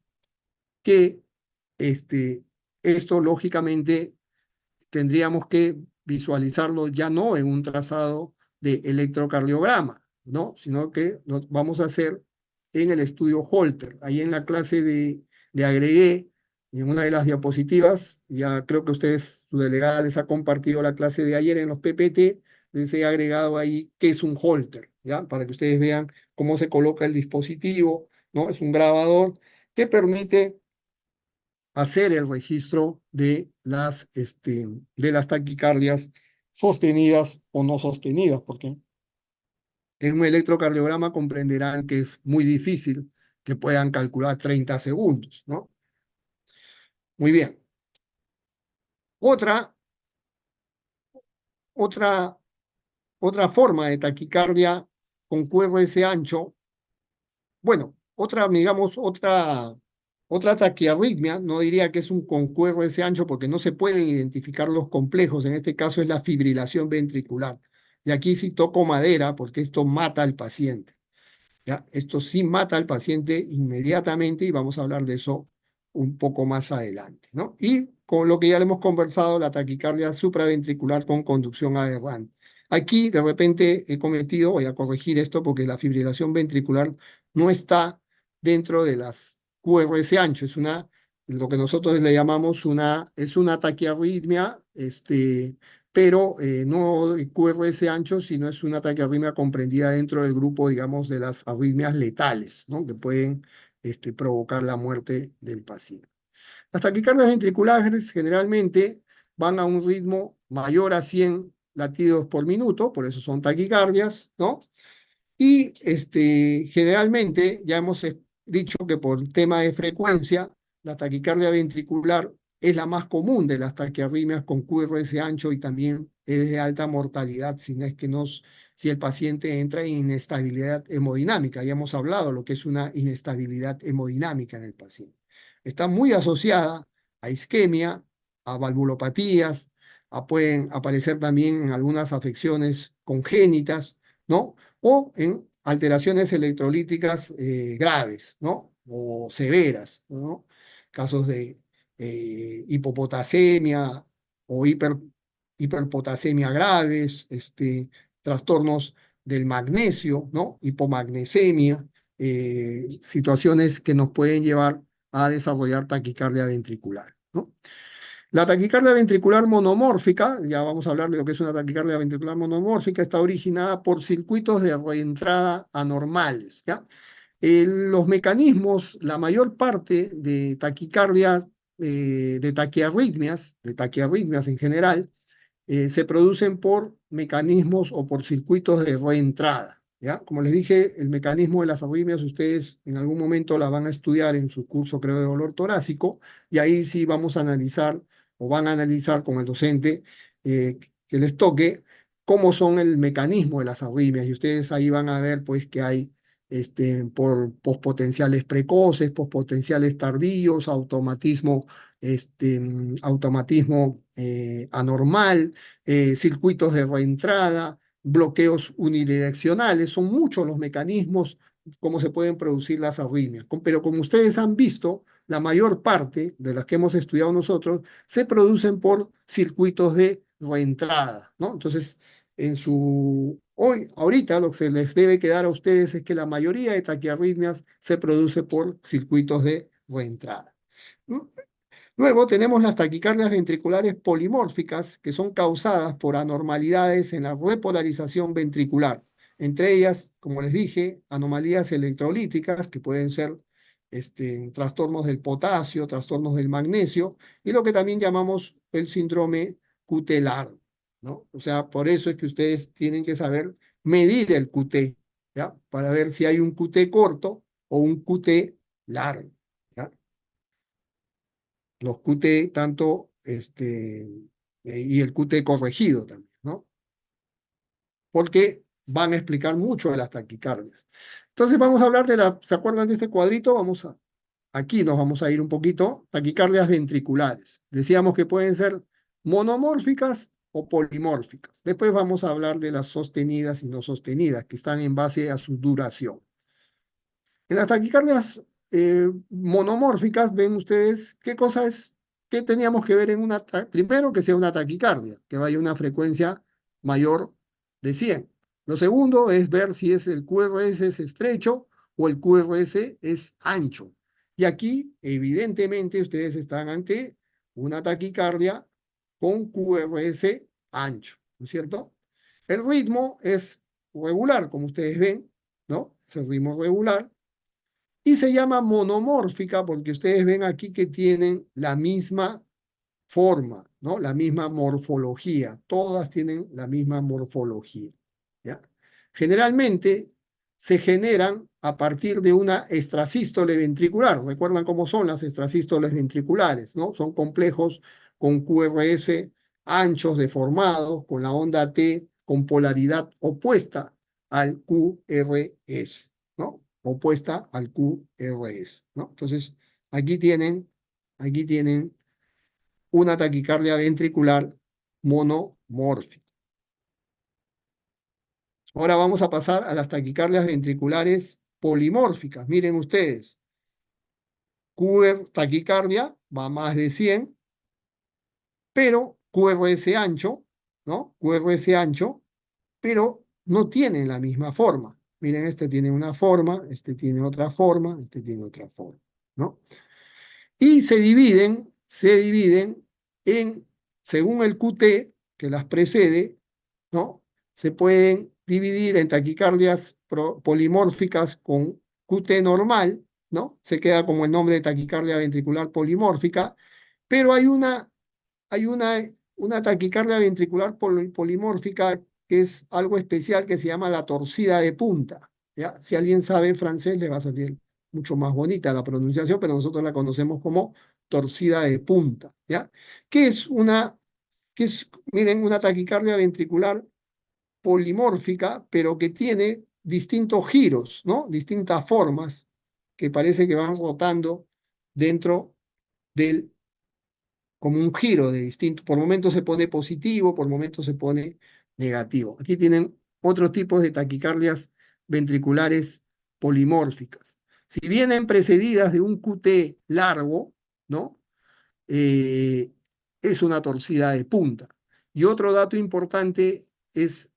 que esto lógicamente tendríamos que visualizarlo ya no en un trazado de electrocardiograma, ¿no? Sino que lo vamos a hacer en el estudio Holter. Ahí en la clase le agregué en una de las diapositivas, ya creo que ustedes, su delegada les ha compartido la clase de ayer en los PPT, les he agregado ahí qué es un Holter, ¿ya? Para que ustedes vean cómo se coloca el dispositivo, ¿no? Es un grabador que permite hacer el registro de las taquicardias sostenidas o no sostenidas, porque en un electrocardiograma comprenderán que es muy difícil que puedan calcular 30 segundos, ¿no? Muy bien. Otra forma de taquicardia con QRS ancho, bueno, digamos, otra taquiarritmia, no diría que es un con QRS ancho porque no se pueden identificar los complejos, en este caso es la fibrilación ventricular. Y aquí sí toco madera porque esto mata al paciente. ¿Ya? Esto sí mata al paciente inmediatamente y vamos a hablar de eso un poco más adelante, ¿no? Y con lo que ya le hemos conversado, la taquicardia supraventricular con conducción aberrante. Aquí de repente voy a corregir esto porque la fibrilación ventricular no está dentro de las QRS ancho, lo que nosotros le llamamos es una taquiarritmia, pero no QRS ancho, sino es una taquiarritmia comprendida dentro del grupo, digamos, de las arritmias letales, ¿no? Que pueden provocar la muerte del paciente. Las taquicardias ventriculares generalmente van a un ritmo mayor a 100 latidos por minuto, por eso son taquicardias, ¿no? Y generalmente ya hemos dicho que por tema de frecuencia, la taquicardia ventricular es la más común de las taquiarritmias con QRS ancho y también es de alta mortalidad, si el paciente entra en inestabilidad hemodinámica. Ya hemos hablado de lo que es una inestabilidad hemodinámica en el paciente. Está muy asociada a isquemia, a valvulopatías, pueden aparecer también en algunas afecciones congénitas, ¿no? O en alteraciones electrolíticas graves, ¿no? O severas, ¿no? Casos de hipopotasemia o hiperpotasemia graves, trastornos del magnesio, ¿no? Hipomagnesemia, situaciones que nos pueden llevar a desarrollar taquicardia ventricular, ¿no? La taquicardia ventricular monomórfica, ya vamos a hablar de lo que es una taquicardia ventricular monomórfica, está originada por circuitos de reentrada anormales, ¿ya? Los mecanismos, la mayor parte de taquicardia, de taquiarritmias en general, se producen por mecanismos o por circuitos de reentrada, ¿ya? Como les dije, el mecanismo de las arritmias ustedes en algún momento la van a estudiar en su curso, creo, de dolor torácico, y ahí sí vamos a analizar, o van a analizar con el docente que les toque, cómo son el mecanismo de las arritmias, y ustedes ahí van a ver pues que hay por pospotenciales precoces, pospotenciales tardíos, automatismo anormal, circuitos de reentrada, bloqueos unidireccionales. Son muchos los mecanismos cómo se pueden producir las arritmias. Pero como ustedes han visto, la mayor parte de las que hemos estudiado nosotros se producen por circuitos de reentrada, ¿no? Entonces, ahorita lo que se les debe quedar a ustedes es que la mayoría de taquiarritmias se produce por circuitos de reentrada, ¿no? Luego tenemos las taquicardias ventriculares polimórficas, que son causadas por anormalidades en la repolarización ventricular. Entre ellas, como les dije, anomalías electrolíticas, que pueden ser trastornos del potasio, trastornos del magnesio, y lo que también llamamos el síndrome cutelar, ¿no? O sea, por eso es que ustedes tienen que saber medir el QT, ¿ya? Para ver si hay un QT corto o un QT largo, ¿ya? Los QT tanto, y el QT corregido también, ¿no? Porque van a explicar mucho de las taquicardias. Entonces vamos a hablar ¿se acuerdan de este cuadrito? Aquí nos vamos a ir un poquito, taquicardias ventriculares. Decíamos que pueden ser monomórficas o polimórficas. Después vamos a hablar de las sostenidas y no sostenidas, que están en base a su duración. En las taquicardias monomórficas, ven ustedes qué cosa es, qué teníamos que ver en primero, que sea una taquicardia, que vaya a una frecuencia mayor de 100. Lo segundo es ver si el QRS es estrecho o el QRS es ancho. Y aquí, evidentemente, ustedes están ante una taquicardia con QRS ancho, ¿no es cierto? El ritmo es regular, como ustedes ven, ¿no? Es el ritmo regular. Y se llama monomórfica porque ustedes ven aquí que tienen la misma forma, ¿no? La misma morfología. Todas tienen la misma morfología, ¿ya? Generalmente se generan a partir de una extrasístole ventricular. ¿Recuerdan cómo son las extrasístoles ventriculares, no? Son complejos con QRS anchos, deformados, con la onda T con polaridad opuesta al QRS, ¿no? Opuesta al QRS, ¿no? Entonces, aquí tienen una taquicardia ventricular monomórfica. Ahora vamos a pasar a las taquicardias ventriculares polimórficas. Miren ustedes, taquicardia va a más de 100, pero QRS ancho, ¿no? QRS ancho, pero no tienen la misma forma. Miren, este tiene una forma, este tiene otra forma, este tiene otra forma, ¿no? Y se dividen según el QT que las precede, ¿no? Se pueden dividir en taquicardias polimórficas con QT normal, ¿no? Se queda como el nombre de taquicardia ventricular polimórfica, pero hay una taquicardia ventricular polimórfica que es algo especial que se llama la torcida de punta, ¿ya? Si alguien sabe francés le va a salir mucho más bonita la pronunciación, pero nosotros la conocemos como torcida de punta, ¿ya? ¿Qué es una, miren, una taquicardia ventricular polimórfica, pero que tiene distintos giros, ¿no? Distintas formas que parece que van rotando dentro del, como un giro de distinto, por momentos se pone positivo, por momentos se pone negativo. Aquí tienen otros tipos de taquicardias ventriculares polimórficas. Si vienen precedidas de un QT largo, ¿no? Es una torcida de punta. Y otro dato importante es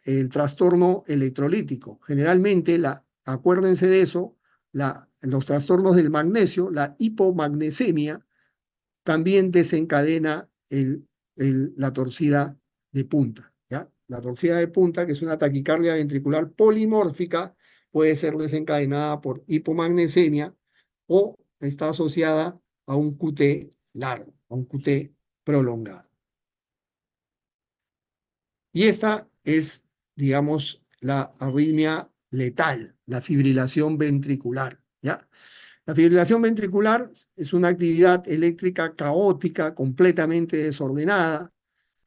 el trastorno electrolítico. Generalmente, acuérdense de eso, los trastornos del magnesio, la hipomagnesemia, también desencadena la torcida de punta, ¿ya? La torcida de punta, que es una taquicardia ventricular polimórfica, puede ser desencadenada por hipomagnesemia o está asociada a un QT largo, a un QT prolongado. Y esta es, digamos, la arritmia letal, la fibrilación ventricular, ¿ya? La fibrilación ventricular es una actividad eléctrica caótica, completamente desordenada,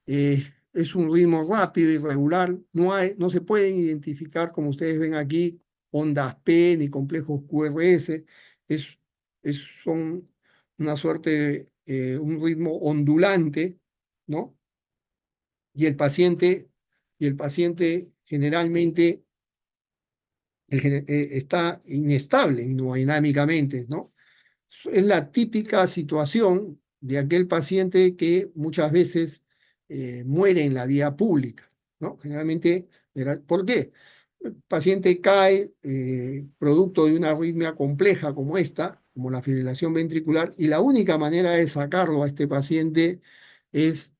es un ritmo rápido, irregular, no se pueden identificar, como ustedes ven aquí, ondas P ni complejos QRS, son una suerte de un ritmo ondulante, ¿no? Y el paciente, generalmente está inestable hemodinámicamente, ¿no? Es la típica situación de aquel paciente que muchas veces muere en la vía pública, ¿no? Generalmente, ¿por qué? El paciente cae producto de una arritmia compleja como esta, como la fibrilación ventricular, y la única manera de sacarlo a este paciente es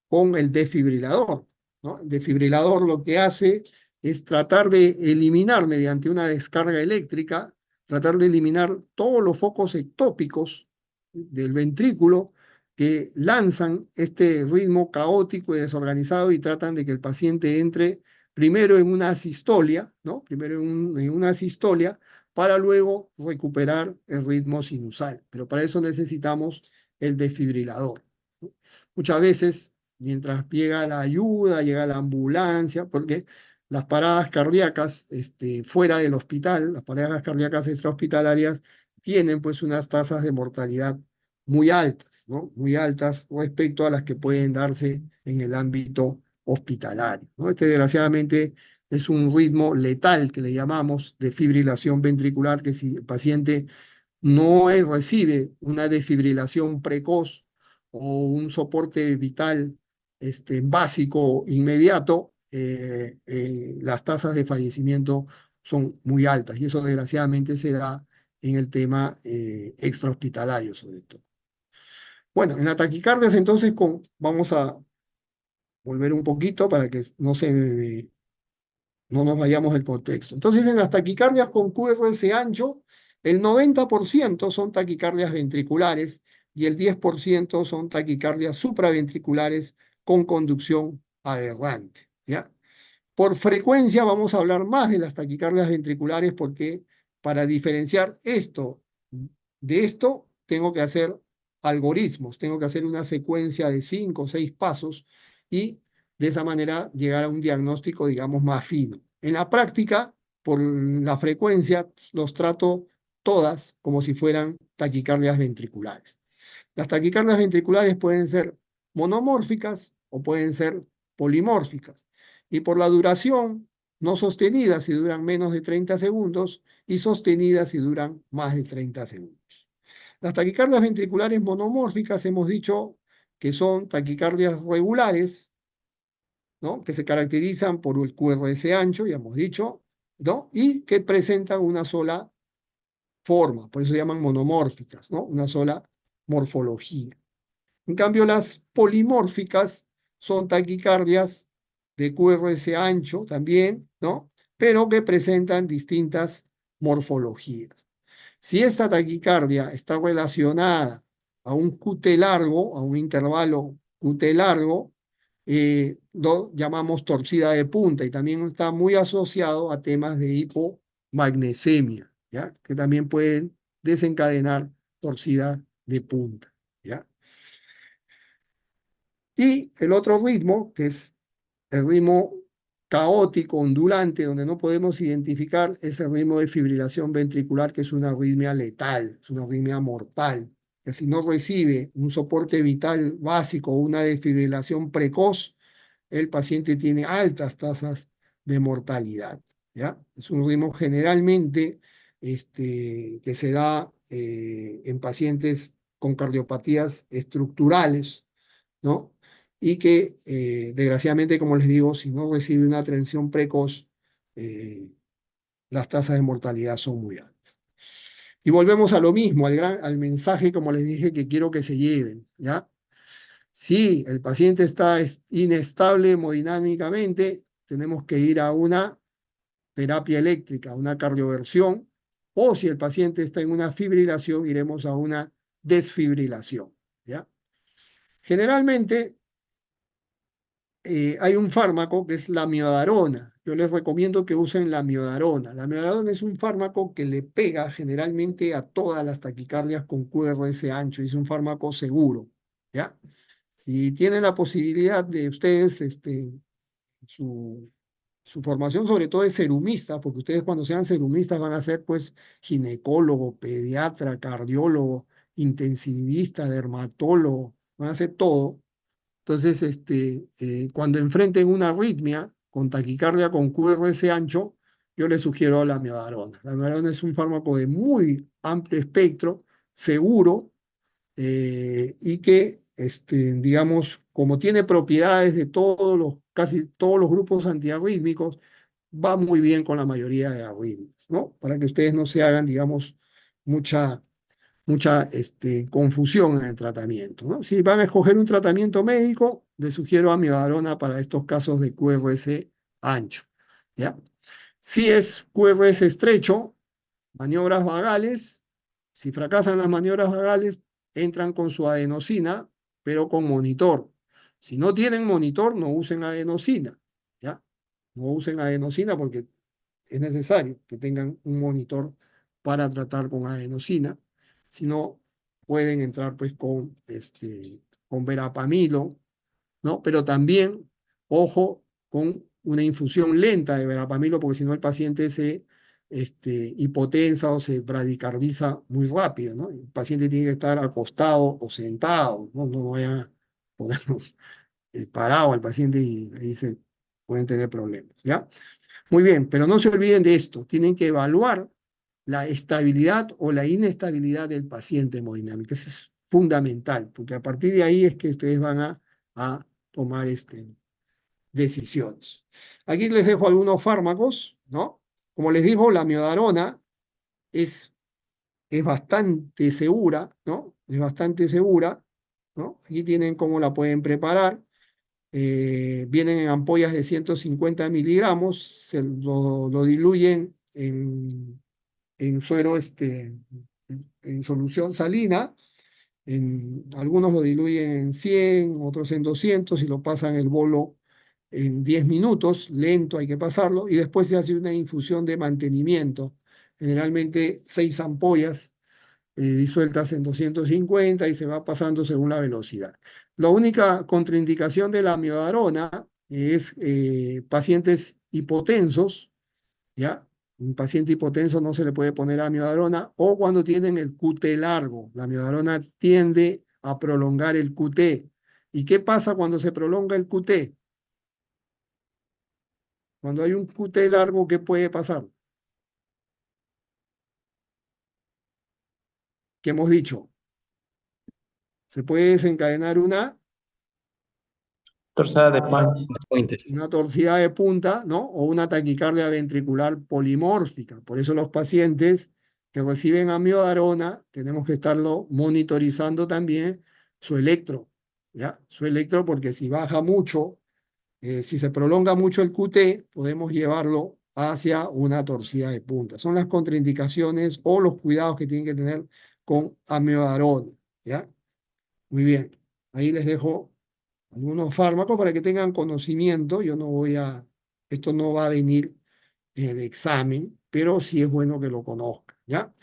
con el desfibrilador, ¿no? El desfibrilador lo que hace es tratar de eliminar mediante una descarga eléctrica, tratar de eliminar todos los focos ectópicos del ventrículo que lanzan este ritmo caótico y desorganizado y tratan de que el paciente entre primero en una asistolia, ¿no? Primero en una asistolia para luego recuperar el ritmo sinusal. Pero para eso necesitamos el desfibrilador, ¿no? Muchas veces, mientras llega la ayuda, llega la ambulancia, porque las paradas cardíacas fuera del hospital, las paradas cardíacas extrahospitalarias, tienen pues unas tasas de mortalidad muy altas, ¿no? Muy altas respecto a las que pueden darse en el ámbito hospitalario, ¿no? Desgraciadamente es un ritmo letal que le llamamos de fibrilación ventricular, que si el paciente no recibe una desfibrilación precoz o un soporte vital básico inmediato, las tasas de fallecimiento son muy altas y eso desgraciadamente se da en el tema extrahospitalario sobre todo. Bueno, en la taquicardias entonces vamos a volver un poquito para que no nos vayamos del contexto. Entonces, en las taquicardias con QRS ancho, el 90% son taquicardias ventriculares y el 10% son taquicardias supraventriculares con conducción aberrante, ¿ya? Por frecuencia vamos a hablar más de las taquicardias ventriculares porque para diferenciar esto de esto tengo que hacer algoritmos, tengo que hacer una secuencia de 5 o 6 pasos y de esa manera llegar a un diagnóstico, digamos, más fino. En la práctica, por la frecuencia, los trato todas como si fueran taquicardias ventriculares. Las taquicardias ventriculares pueden ser monomórficas o pueden ser polimórficas. Y por la duración, no sostenidas si duran menos de 30 segundos y sostenidas si duran más de 30 segundos. Las taquicardias ventriculares monomórficas hemos dicho que son taquicardias regulares, ¿no? Que se caracterizan por el QRS ancho, ya hemos dicho, ¿no? Y que presentan una sola forma, por eso se llaman monomórficas, ¿no? Una sola morfología. En cambio, las polimórficas son taquicardias de QRS ancho también, ¿no? Pero que presentan distintas morfologías. Si esta taquicardia está relacionada a un QT largo, a un intervalo QT largo, lo llamamos torcida de punta y también está muy asociado a temas de hipomagnesemia, ¿ya? Que también pueden desencadenar torcida de punta, ¿ya? Y el otro ritmo, que es el ritmo caótico, ondulante, donde no podemos identificar, es el ritmo de fibrilación ventricular, que es una arritmia letal, es una arritmia mortal, que si no recibe un soporte vital básico o una desfibrilación precoz, el paciente tiene altas tasas de mortalidad, ¿ya? Es un ritmo generalmente que se da en pacientes con cardiopatías estructurales, ¿no? Y que, desgraciadamente, como les digo, si no recibe una atención precoz, eh, las tasas de mortalidad son muy altas. Y volvemos a lo mismo, al mensaje, como les dije, que quiero que se lleven, ¿ya? Si el paciente está inestable hemodinámicamente, tenemos que ir a una terapia eléctrica, una cardioversión, o si el paciente está en una fibrilación, iremos a una desfibrilación, ¿ya? Generalmente hay un fármaco que es la miodarona. Yo les recomiendo que usen la miodarona. La miodarona es un fármaco que le pega generalmente a todas las taquicardias con QRS ancho. Es un fármaco seguro, ¿ya? Si tienen la posibilidad de ustedes, su, su formación sobre todo es serumista, porque ustedes cuando sean serumistas van a ser pues ginecólogo, pediatra, cardiólogo, intensivista, dermatólogo, van a hacer todo. Entonces, cuando enfrenten una arritmia con taquicardia con QRS ancho, yo les sugiero la miodarona. La miodarona es un fármaco de muy amplio espectro, seguro, y que, digamos, como tiene propiedades de casi todos los grupos antiarrítmicos, va muy bien con la mayoría de arritmias, ¿no? Para que ustedes no se hagan, digamos, mucha confusión en el tratamiento, ¿no? Si van a escoger un tratamiento médico, les sugiero amiodarona para estos casos de QRS ancho, ¿ya? Si es QRS estrecho, maniobras vagales, si fracasan las maniobras vagales, entran con su adenosina, pero con monitor. Si no tienen monitor, no usen adenosina, ¿ya? No usen adenosina porque es necesario que tengan un monitor para tratar con adenosina. Si no, pueden entrar pues con verapamilo, ¿no? Pero también, ojo, con una infusión lenta de verapamilo, porque si no el paciente se hipotensa o se bradicardiza muy rápido, ¿no? El paciente tiene que estar acostado o sentado, ¿no? No vayan a ponerlo parado al paciente y ahí se pueden tener problemas, ¿ya? Muy bien, pero no se olviden de esto, tienen que evaluar la estabilidad o la inestabilidad del paciente hemodinámico. Eso es fundamental, porque a partir de ahí es que ustedes van a tomar decisiones. Aquí les dejo algunos fármacos, ¿no? Como les digo, la miodarona es, es bastante segura, ¿no? Es bastante segura, ¿no? Aquí tienen cómo la pueden preparar. Vienen en ampollas de 150 miligramos, lo diluyen en suero, en solución salina. Algunos lo diluyen en 100, otros en 200 y lo pasan el bolo en 10 minutos, lento hay que pasarlo, y después se hace una infusión de mantenimiento, generalmente 6 ampollas disueltas en 250 y se va pasando según la velocidad. La única contraindicación de la miodarona es pacientes hipotensos, ¿ya? Un paciente hipotenso no se le puede poner amiodarona o cuando tienen el QT largo. La amiodarona tiende a prolongar el QT. ¿Y qué pasa cuando se prolonga el QT? Cuando hay un QT largo, ¿qué puede pasar? ¿Qué hemos dicho? Se puede desencadenar Torsada de Points. Puentes. una torsión de punta, ¿no? O una taquicardia ventricular polimórfica. Por eso los pacientes que reciben amiodarona tenemos que estarlo monitorizando también su electro, ¿ya? Su electro, porque si baja mucho, si se prolonga mucho el QT, podemos llevarlo hacia una torcida de punta. Son las contraindicaciones o los cuidados que tienen que tener con amiodarona, ¿ya? Muy bien. Ahí les dejo algunos fármacos para que tengan conocimiento. Yo no voy esto no va a venir de examen, pero sí es bueno que lo conozcan, ¿ya?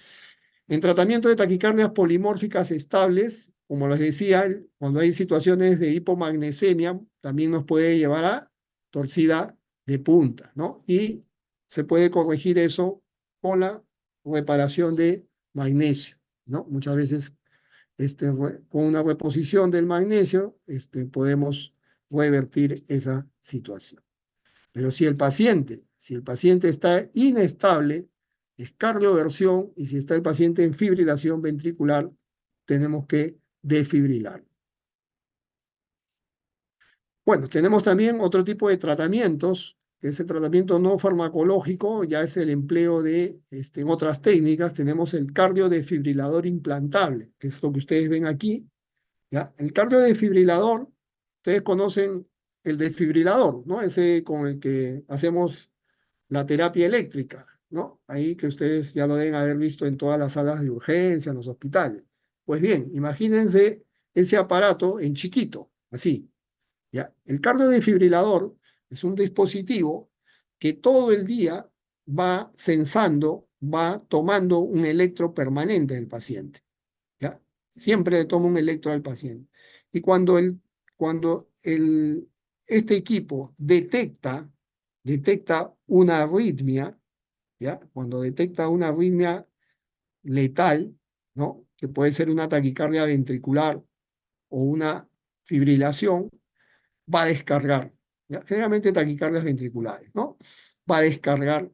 En tratamiento de taquicardias polimórficas estables, como les decía, cuando hay situaciones de hipomagnesemia, también nos puede llevar a torcida de punta, ¿no? Y se puede corregir eso con la reparación de magnesio, ¿no? Muchas veces con una reposición del magnesio podemos revertir esa situación. Pero si el paciente está inestable, es cardioversión, y si está el paciente en fibrilación ventricular, tenemos que desfibrilar. Bueno, tenemos también otro tipo de tratamientos, que es el tratamiento no farmacológico, ya es el empleo de en otras técnicas. Tenemos el cardiodesfibrilador implantable, que es lo que ustedes ven aquí, ¿ya? El cardiodesfibrilador, ustedes conocen el desfibrilador, ¿no? Ese con el que hacemos la terapia eléctrica, ¿no? Ahí que ustedes ya lo deben haber visto en todas las salas de urgencia, en los hospitales. Pues bien, imagínense ese aparato en chiquito, así, ¿ya? El cardiodesfibrilador es un dispositivo que todo el día va sensando, va tomando un electro permanente del paciente, ¿ya? Siempre le toma un electro al paciente. Y cuando este equipo detecta una arritmia, ¿ya? Cuando detecta una arritmia letal, ¿no? Que puede ser una taquicardia ventricular o una fibrilación, va a descargar, ¿ya? Generalmente taquicardias ventriculares, ¿no? Va a descargar,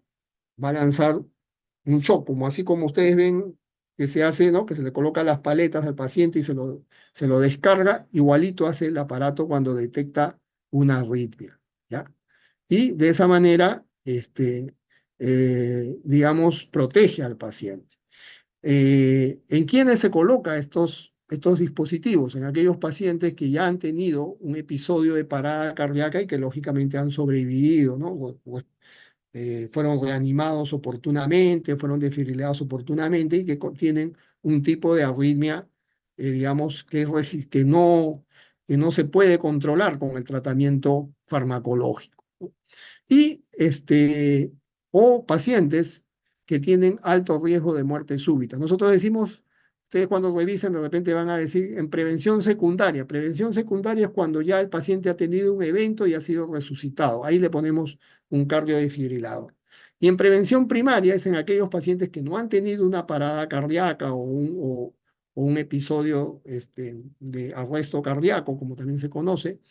va a lanzar un shock, como así como ustedes ven que se hace, ¿no? Que se le coloca las paletas al paciente y se lo descarga, igualito hace el aparato cuando detecta una arritmia, ¿ya? Y de esa manera, digamos, protege al paciente. ¿En quiénes se coloca estos dispositivos? En aquellos pacientes que ya han tenido un episodio de parada cardíaca y que lógicamente han sobrevivido, ¿no? Fueron reanimados oportunamente, fueron desfibrilados oportunamente y que tienen un tipo de arritmia, digamos, que no se puede controlar con el tratamiento farmacológico, ¿no? Y o pacientes que tienen alto riesgo de muerte súbita. Nosotros decimos, ustedes cuando revisen de repente van a decir en prevención secundaria. Prevención secundaria es cuando ya el paciente ha tenido un evento y ha sido resucitado. Ahí le ponemos un cardiodesfibrilador. Y en prevención primaria es en aquellos pacientes que no han tenido una parada cardíaca o un episodio de arresto cardíaco, como también se conoce,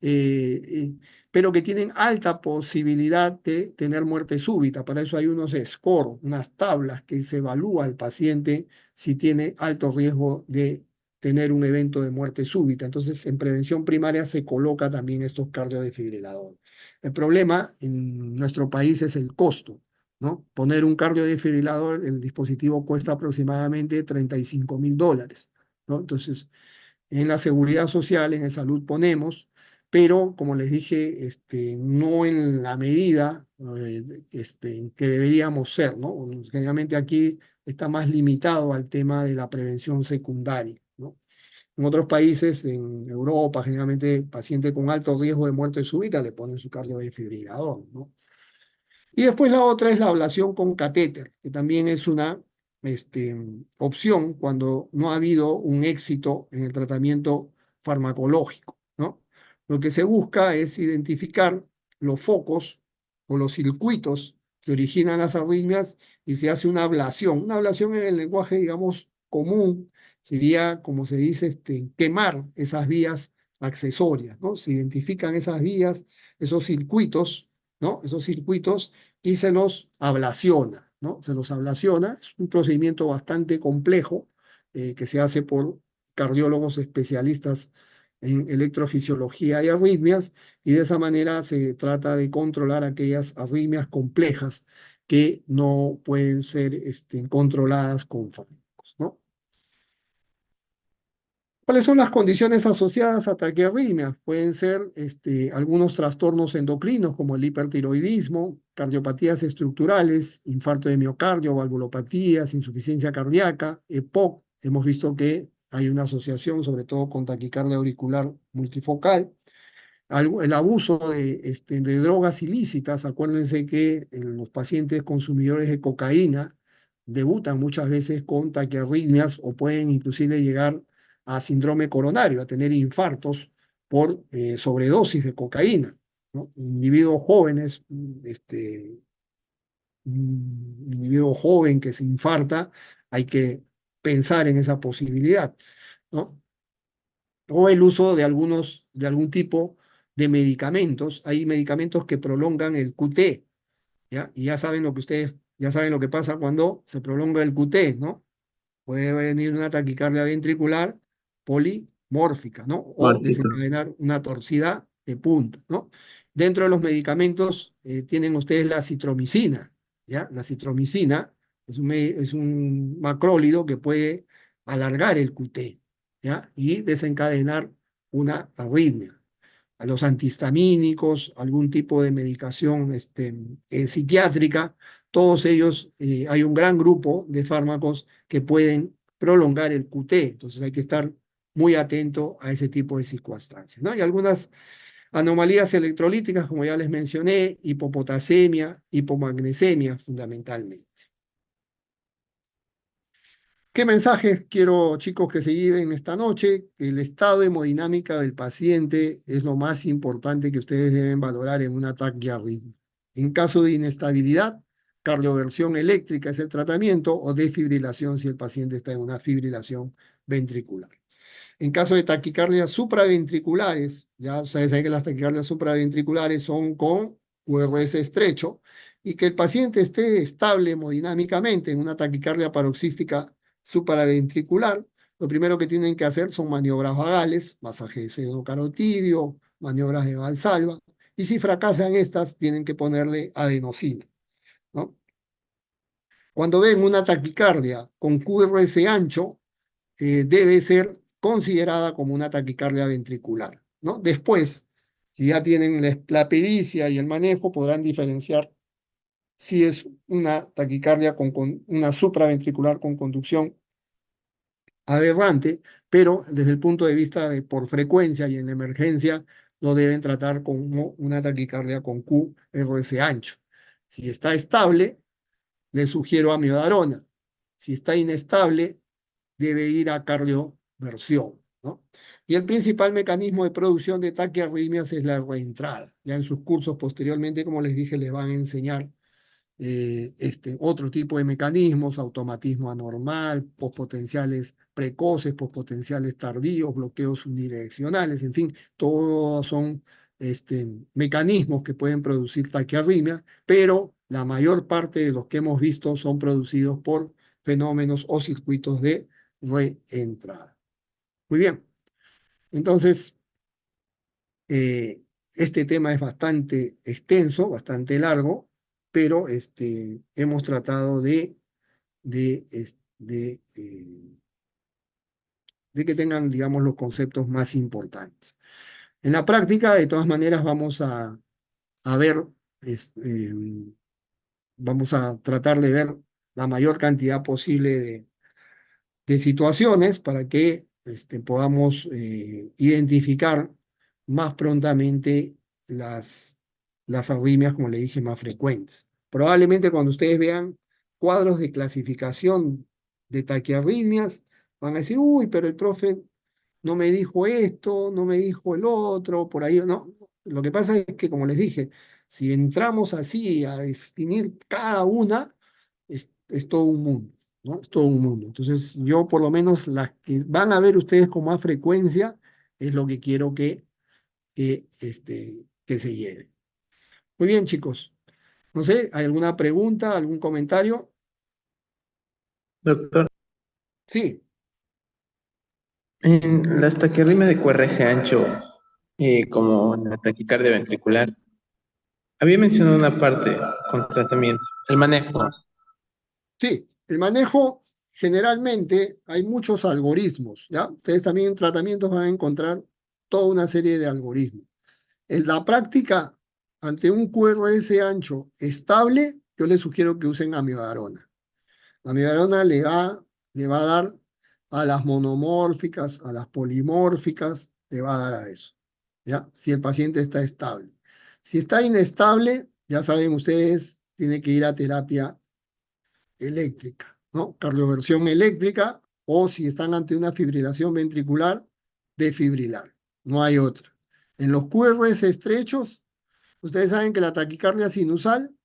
eh, eh, pero que tienen alta posibilidad de tener muerte súbita. Para eso hay unos scores, unas tablas que se evalúa al paciente si tiene alto riesgo de tener un evento de muerte súbita. Entonces, en prevención primaria se coloca también estos cardiodesfibriladores. El problema en nuestro país es el costo, ¿no? Poner un cardiodesfibrilador, el dispositivo cuesta aproximadamente $35.000, ¿no? Entonces, en la seguridad social, en el salud ponemos, pero como les dije, no en la medida que deberíamos ser, ¿no? Generalmente aquí está más limitado al tema de la prevención secundaria, ¿no? En otros países, en Europa, generalmente paciente con alto riesgo de muerte súbita le ponen su cardiodesfibrilador, ¿no? Y después la otra es la ablación con catéter, que también es una opción cuando no ha habido un éxito en el tratamiento farmacológico, ¿no? Lo que se busca es identificar los focos o los circuitos que originan las arritmias y se hace una ablación. Una ablación en el lenguaje, digamos, común sería, como se dice, quemar esas vías accesorias, ¿no? Se identifican esas vías, esos circuitos, ¿no? Esos circuitos y se los ablaciona, ¿no? Se los ablaciona, es un procedimiento bastante complejo que se hace por cardiólogos especialistas en electrofisiología y arritmias, y de esa manera se trata de controlar aquellas arritmias complejas que no pueden ser controladas con fármacos, ¿no? ¿Cuáles son las condiciones asociadas a taquiarritmias? Pueden ser algunos trastornos endocrinos como el hipertiroidismo, cardiopatías estructurales, infarto de miocardio, valvulopatías, insuficiencia cardíaca, EPOC. Hemos visto que hay una asociación, sobre todo con taquicardia auricular multifocal. El abuso de drogas ilícitas. Acuérdense que en los pacientes consumidores de cocaína debutan muchas veces con taquiarritmias o pueden inclusive llegar a síndrome coronario, a tener infartos por sobredosis de cocaína, ¿no? Individuos jóvenes, un individuo joven que se infarta, hay que pensar en esa posibilidad, ¿no? O el uso de algún tipo de medicamentos. Hay medicamentos que prolongan el QT, ¿ya? Y ya saben lo que ustedes, ya saben lo que pasa cuando se prolonga el QT, ¿no? Puede venir una taquicardia ventricular polimórfica, ¿no? O Mórfico. desencadenar una torcida de punta, ¿no? Dentro de los medicamentos tienen ustedes la citromicina, ¿ya? La citromicina es un macrólido que puede alargar el QT, ¿ya? Y desencadenar una arritmia. A los antihistamínicos, algún tipo de medicación psiquiátrica, todos ellos, hay un gran grupo de fármacos que pueden prolongar el QT, entonces hay que estar muy atento a ese tipo de circunstancias, ¿no? Y algunas anomalías electrolíticas, como ya les mencioné, hipopotasemia, hipomagnesemia fundamentalmente. ¿Qué mensajes quiero, chicos, que se lleven esta noche? El estado hemodinámica del paciente es lo más importante que ustedes deben valorar en un ataque arrítmico. En caso de inestabilidad, cardioversión eléctrica es el tratamiento o desfibrilación si el paciente está en una fibrilación ventricular. En caso de taquicardias supraventriculares, ya ustedes saben que las taquicardias supraventriculares son con QRS estrecho y que el paciente esté estable hemodinámicamente en una taquicardia paroxística supraventricular, lo primero que tienen que hacer son maniobras vagales, masaje de seno carotidio, maniobras de Valsalva, y si fracasan estas, tienen que ponerle adenosina, ¿no? Cuando ven una taquicardia con QRS ancho, debe ser considerada como una taquicardia ventricular, ¿no? Después, si ya tienen la pericia y el manejo, podrán diferenciar si es una taquicardia con una supraventricular con conducción aberrante, pero desde el punto de vista de por frecuencia y en la emergencia, lo deben tratar como una taquicardia con QRS ancho. Si está estable, le sugiero amiodarona. Si está inestable, debe ir a cardioversión, ¿no? Y el principal mecanismo de producción de taquiarritmias es la reentrada. Ya en sus cursos posteriormente, como les dije, les van a enseñar otro tipo de mecanismos, automatismo anormal, pospotenciales precoces, pospotenciales tardíos, bloqueos unidireccionales, en fin, todos son mecanismos que pueden producir taquiarritmia, pero la mayor parte de los que hemos visto son producidos por fenómenos o circuitos de reentrada. Muy bien, entonces este tema es bastante extenso, bastante largo, pero hemos tratado de que tengan, digamos, los conceptos más importantes. En la práctica, de todas maneras, a ver, vamos a tratar de ver la mayor cantidad posible de situaciones para que podamos identificar más prontamente las arritmias, como le dije, más frecuentes. Probablemente cuando ustedes vean cuadros de clasificación de taquiarritmias, van a decir, uy, pero el profe no me dijo esto, no me dijo el otro, por ahí, no. Lo que pasa es que, como les dije, si entramos así a definir cada una, es todo un mundo, ¿no? Es todo un mundo. Entonces, yo por lo menos las que van a ver ustedes con más frecuencia es lo que quiero que se lleve. Muy bien, chicos. No sé, ¿hay alguna pregunta, algún comentario? Doctor, Sí, en las taquiarritmias de QRS ancho, como la taquicardia ventricular, había mencionado una parte con tratamiento, el manejo. sí. El manejo, generalmente, hay muchos algoritmos, ¿ya? Ustedes también en tratamientos van a encontrar toda una serie de algoritmos. En la práctica, ante un QRS ancho estable, yo les sugiero que usen amiodarona. La amiodarona le va a dar a las monomórficas, a las polimórficas, le va a dar a eso, ¿ya? Si el paciente está estable. Si está inestable, ya saben ustedes, tiene que ir a terapia eléctrica, ¿no? Cardioversión eléctrica, o si están ante una fibrilación ventricular, defibrilar. No hay otra. En los QRS estrechos, ustedes saben que la taquicardia sinusal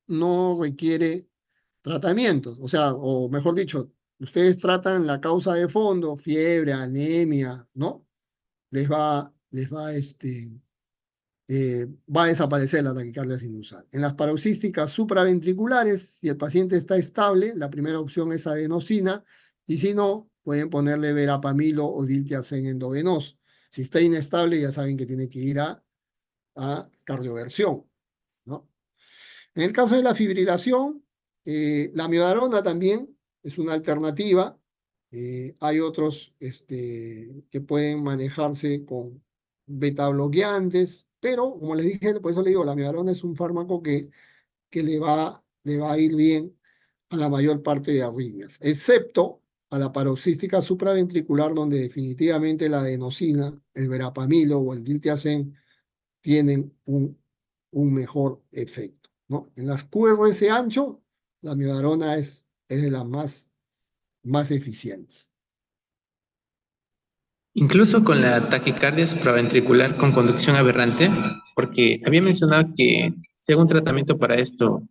no requiere tratamientos, o sea, o mejor dicho, ustedes tratan la causa de fondo, fiebre, anemia, ¿no? Va a desaparecer la taquicardia sinusal. En las paroxísticas supraventriculares, si el paciente está estable, la primera opción es adenosina, y si no, pueden ponerle verapamilo o diltiazem endovenoso. Si está inestable, ya saben que tiene que ir a cardioversión, ¿no? En el caso de la fibrilación, la miodarona también es una alternativa. Hay otros que pueden manejarse con beta bloqueantes, pero como les dije, por eso le digo, la miodarona es un fármaco que le va a ir bien a la mayor parte de arritmias, excepto a la paroxística supraventricular, donde definitivamente la adenosina, el verapamilo o el diltiazem tienen un mejor efecto, ¿no? En las QRS ancho, la miodarona es de las más eficientes. Incluso con la taquicardia supraventricular con conducción aberrante, porque había mencionado que si hago un tratamiento para esto,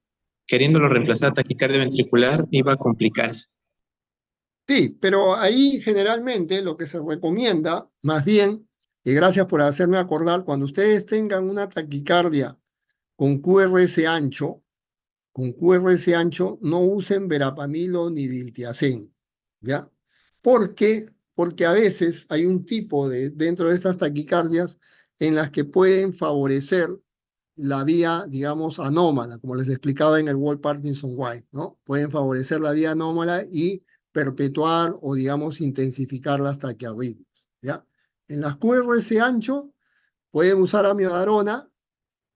queriéndolo reemplazar a taquicardia ventricular, iba a complicarse. Sí, pero ahí generalmente lo que se recomienda, más bien, y gracias por hacerme acordar, cuando ustedes tengan una taquicardia con QRS ancho, no usen verapamilo ni diltiazem, ¿ya? ¿Por qué? Porque a veces hay un tipo dentro de estas taquicardias en las que pueden favorecer la vía, digamos, anómala, como les explicaba en el World Parkinson White, ¿no? Pueden favorecer la vía anómala y perpetuar o, digamos, intensificar las taquiarritmias, ¿ya? En las QRS ancho pueden usar amiodarona,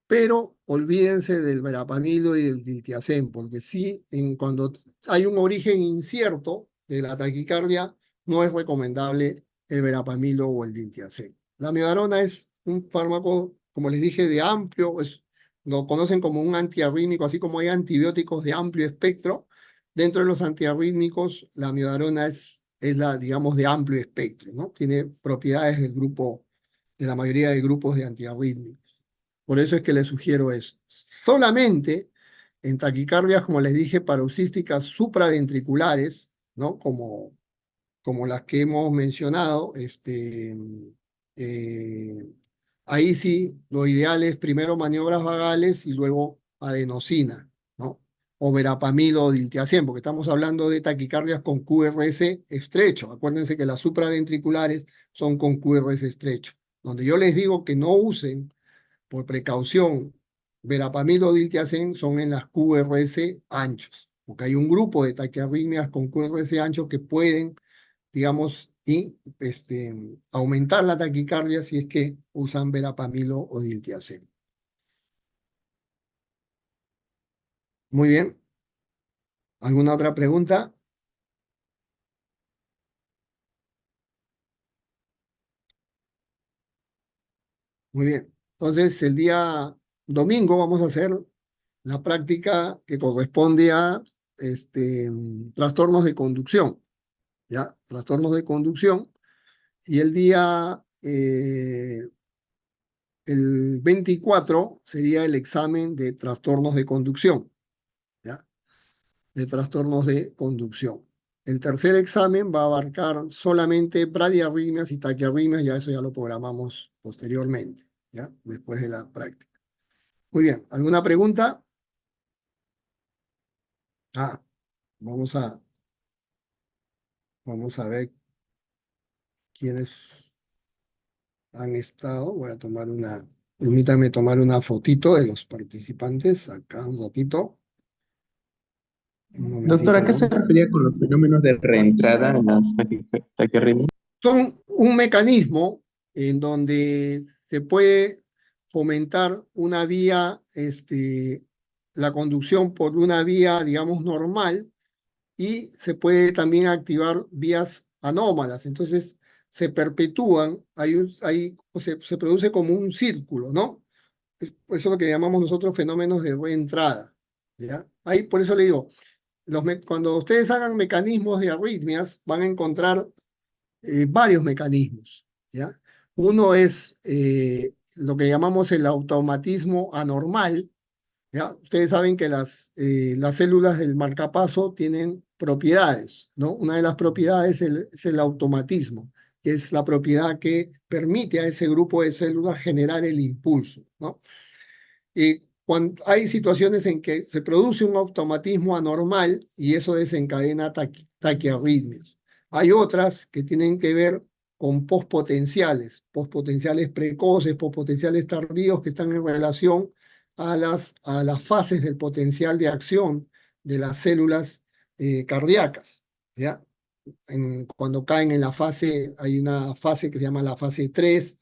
pero olvídense del verapamilo y del diltiazem, porque sí, cuando hay un origen incierto de la taquicardia, no es recomendable el verapamilo o el diltiazem. La amiodarona es un fármaco, como les dije, de amplio, lo conocen como un antiarrítmico, así como hay antibióticos de amplio espectro. Dentro de los antiarrítmicos, la amiodarona es la, digamos, de amplio espectro, ¿no? Tiene propiedades de la mayoría de grupos de antiarrítmicos. Por eso es que les sugiero eso. Solamente en taquicardias, como les dije, paroxísticas supraventriculares, ¿no? Como las que hemos mencionado, ahí sí, lo ideal es primero maniobras vagales y luego adenosina, ¿no? O verapamilo o diltiazem, porque estamos hablando de taquicardias con QRS estrecho. Acuérdense que las supraventriculares son con QRS estrecho. Donde yo les digo que no usen por precaución verapamilo o diltiazem son en las QRS anchos, porque hay un grupo de taquiarritmias con QRS anchos que pueden, digamos, aumentar la taquicardia si es que usan verapamilo o diltiazem. Muy bien. ¿Alguna otra pregunta? Muy bien. Entonces, el día domingo vamos a hacer la práctica que corresponde a trastornos de conducción, ¿ya? Trastornos de conducción. Y el día, el 24 sería el examen de trastornos de conducción, ¿ya? De trastornos de conducción. El tercer examen va a abarcar solamente bradiarritmias y taquiarritmias, ya eso ya lo programamos posteriormente, ¿ya? Después de la práctica. Muy bien, ¿alguna pregunta? Ah, vamos a ver quiénes han estado. Voy a tomar permítame tomar una fotito de los participantes acá un ratito. Un momentito. Doctora, ¿a qué se refería con los fenómenos de reentrada en las taquiarritmias? Son un mecanismo en donde se puede fomentar una vía, la conducción por una vía, digamos, normal, y se puede también activar vías anómalas. Entonces se perpetúan, se produce como un círculo, ¿no? Eso es lo que llamamos nosotros fenómenos de reentrada, ¿ya? Ahí, por eso le digo, cuando ustedes hagan mecanismos de arritmias, van a encontrar varios mecanismos, ¿ya? Uno es lo que llamamos el automatismo anormal, ¿ya? Ustedes saben que las células del marcapaso tienen propiedades, ¿no? Una de las propiedades es el automatismo, que es la propiedad que permite a ese grupo de células generar el impulso, ¿no? Y cuando hay situaciones en que se produce un automatismo anormal y eso desencadena taquiarritmias. Hay otras que tienen que ver con pospotenciales precoces, pospotenciales tardíos que están en relación a las fases del potencial de acción de las células cardíacas, ¿ya? Cuando caen en la fase, hay una fase que se llama la fase 3,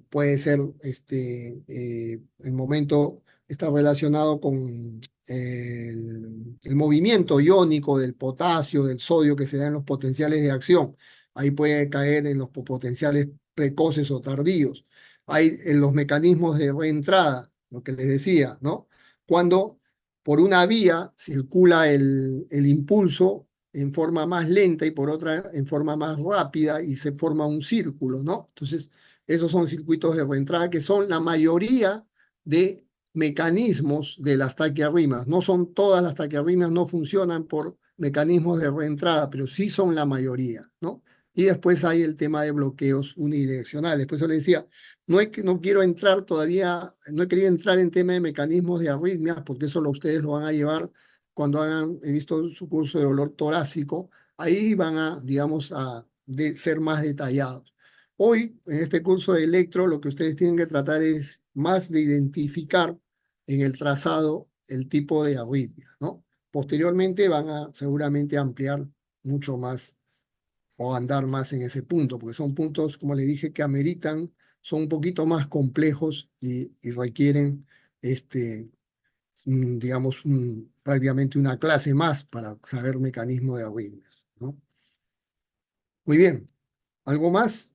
puede ser el momento está relacionado con el movimiento iónico del potasio, del sodio que se da en los potenciales de acción. Ahí puede caer en los potenciales precoces o tardíos. Hay en los mecanismos de reentrada, lo que les decía, ¿no? Cuando por una vía circula el impulso en forma más lenta y por otra en forma más rápida y se forma un círculo, ¿no? Entonces, esos son circuitos de reentrada que son la mayoría de mecanismos de las taquiarritmias. No son todas las taquiarritmias, no funcionan por mecanismos de reentrada, pero sí son la mayoría, ¿no? Y después hay el tema de bloqueos unidireccionales. Por eso le decía, no quiero entrar todavía, no he querido entrar en tema de mecanismos de arritmias, porque eso ustedes lo van a llevar cuando he visto su curso de dolor torácico, ahí van a, digamos, ser más detallados. Hoy, en este curso de electro, lo que ustedes tienen que tratar es más de identificar en el trazado el tipo de arritmia, ¿no? Posteriormente van a seguramente ampliar mucho más o andar más en ese punto, porque son puntos, como le dije, que ameritan, son un poquito más complejos y requieren, digamos, prácticamente una clase más para saber mecanismo de arritmias, ¿no? Muy bien. ¿Algo más?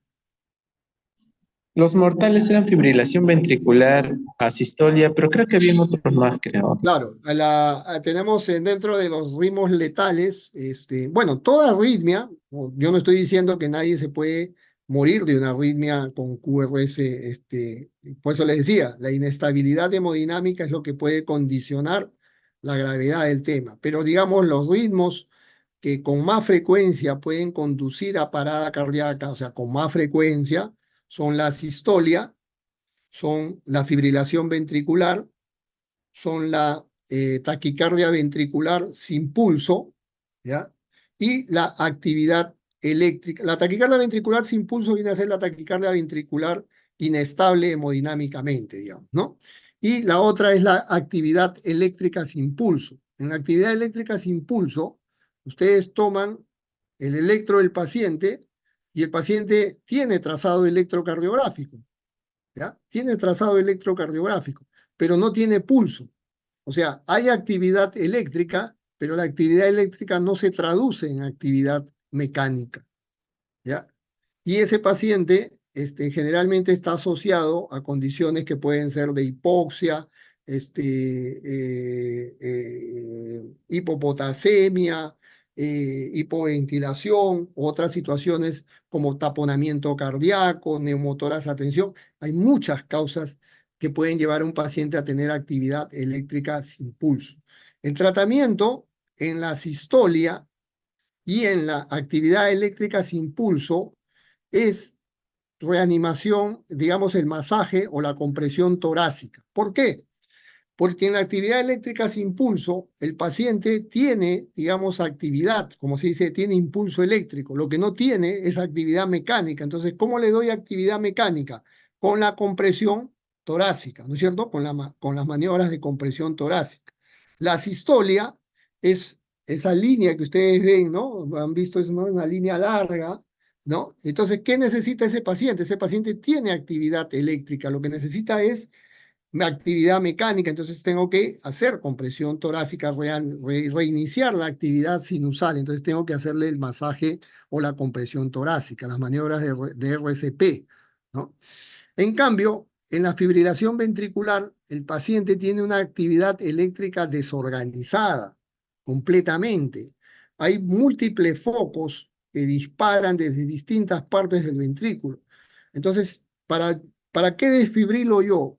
Los mortales eran fibrilación ventricular, asistolia, pero creo que había otros más, creo. Claro, tenemos dentro de los ritmos letales, bueno, toda arritmia, yo no estoy diciendo que nadie se puede morir de una arritmia con QRS, por eso les decía, la inestabilidad hemodinámica es lo que puede condicionar la gravedad del tema, pero digamos los ritmos que con más frecuencia pueden conducir a parada cardíaca, o sea, con más frecuencia, son la sistolia, son la fibrilación ventricular, son la taquicardia ventricular sin pulso, ¿ya? Y la actividad eléctrica. La taquicardia ventricular sin pulso viene a ser la taquicardia ventricular inestable hemodinámicamente, digamos, ¿no? Y la otra es la actividad eléctrica sin pulso. En la actividad eléctrica sin pulso, ustedes toman el electro del paciente y el paciente tiene trazado electrocardiográfico, ¿ya? Tiene trazado electrocardiográfico, pero no tiene pulso. O sea, hay actividad eléctrica, pero la actividad eléctrica no se traduce en actividad mecánica, ¿ya? Y ese paciente generalmente está asociado a condiciones que pueden ser de hipoxia, hipopotasemia, hipoventilación, otras situaciones como taponamiento cardíaco, neumotoras a tensión. Hay muchas causas que pueden llevar a un paciente a tener actividad eléctrica sin pulso. El tratamiento en la sistolia y en la actividad eléctrica sin pulso es reanimación, digamos, el masaje o la compresión torácica. ¿Por qué? Porque en la actividad eléctrica sin pulso, el paciente tiene, digamos, actividad, como se dice, tiene impulso eléctrico. Lo que no tiene es actividad mecánica. Entonces, ¿cómo le doy actividad mecánica? Con la compresión torácica, ¿no es cierto? Con las maniobras de compresión torácica. La sistolia es esa línea que ustedes ven, ¿no? Han visto, es, ¿no? Una línea larga, ¿no? Entonces, ¿qué necesita ese paciente? Ese paciente tiene actividad eléctrica. Lo que necesita es actividad mecánica, entonces tengo que hacer compresión torácica, reiniciar la actividad sinusal, entonces tengo que hacerle el masaje o la compresión torácica, las maniobras de RCP, ¿no? En cambio, en la fibrilación ventricular, el paciente tiene una actividad eléctrica desorganizada, completamente. Hay múltiples focos que disparan desde distintas partes del ventrículo. Entonces, ¿para qué desfibrilo yo?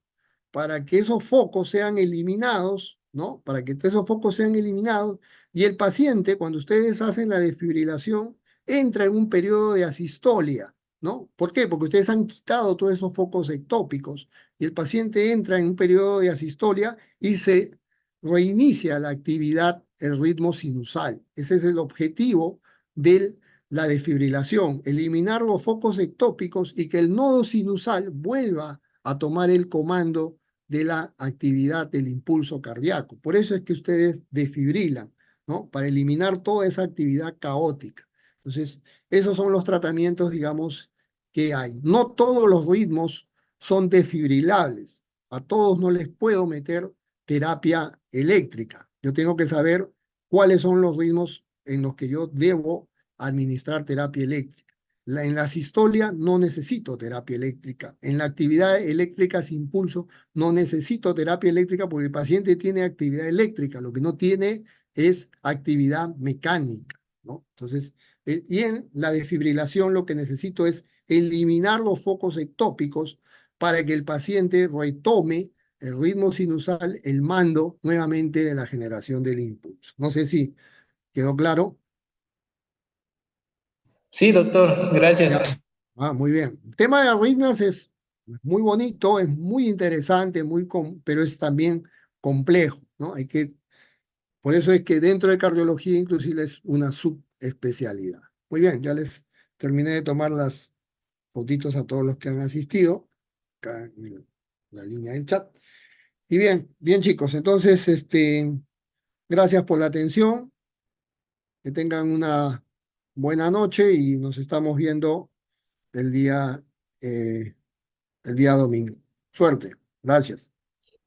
Para que esos focos sean eliminados, ¿no? Para que esos focos sean eliminados y el paciente, cuando ustedes hacen la desfibrilación, entra en un periodo de asistolia, ¿no? ¿Por qué? Porque ustedes han quitado todos esos focos ectópicos y el paciente entra en un periodo de asistolia y se reinicia la actividad, el ritmo sinusal. Ese es el objetivo de la desfibrilación, eliminar los focos ectópicos y que el nodo sinusal vuelva a tomar el comando de la actividad del impulso cardíaco. Por eso es que ustedes desfibrilan, ¿no? Para eliminar toda esa actividad caótica. Entonces, esos son los tratamientos, digamos, que hay. No todos los ritmos son desfibrilables. A todos no les puedo meter terapia eléctrica. Yo tengo que saber cuáles son los ritmos en los que yo debo administrar terapia eléctrica. En la sistolia no necesito terapia eléctrica. En la actividad eléctrica sin pulso no necesito terapia eléctrica porque el paciente tiene actividad eléctrica. Lo que no tiene es actividad mecánica, ¿no? Entonces, y en la desfibrilación lo que necesito es eliminar los focos ectópicos para que el paciente retome el ritmo sinusal, el mando nuevamente de la generación del impulso. No sé si quedó claro. Sí, doctor, gracias. Ya. Muy bien. El tema de arritmias es muy bonito, es muy interesante, pero es también complejo, ¿no? Por eso es que dentro de cardiología inclusive es una subespecialidad. Muy bien, ya les terminé de tomar las fotitos a todos los que han asistido, acá en la línea del chat. Y bien chicos, entonces, gracias por la atención, que tengan una buena noche y nos estamos viendo el día, eh, el día domingo. Suerte, gracias.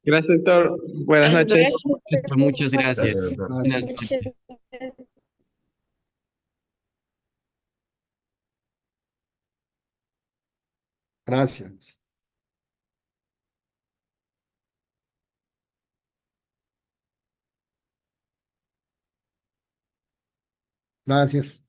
Gracias, doctor. Buenas noches. Muchas gracias. Gracias, doctor. Buenas Gracias. noches. Gracias. Gracias.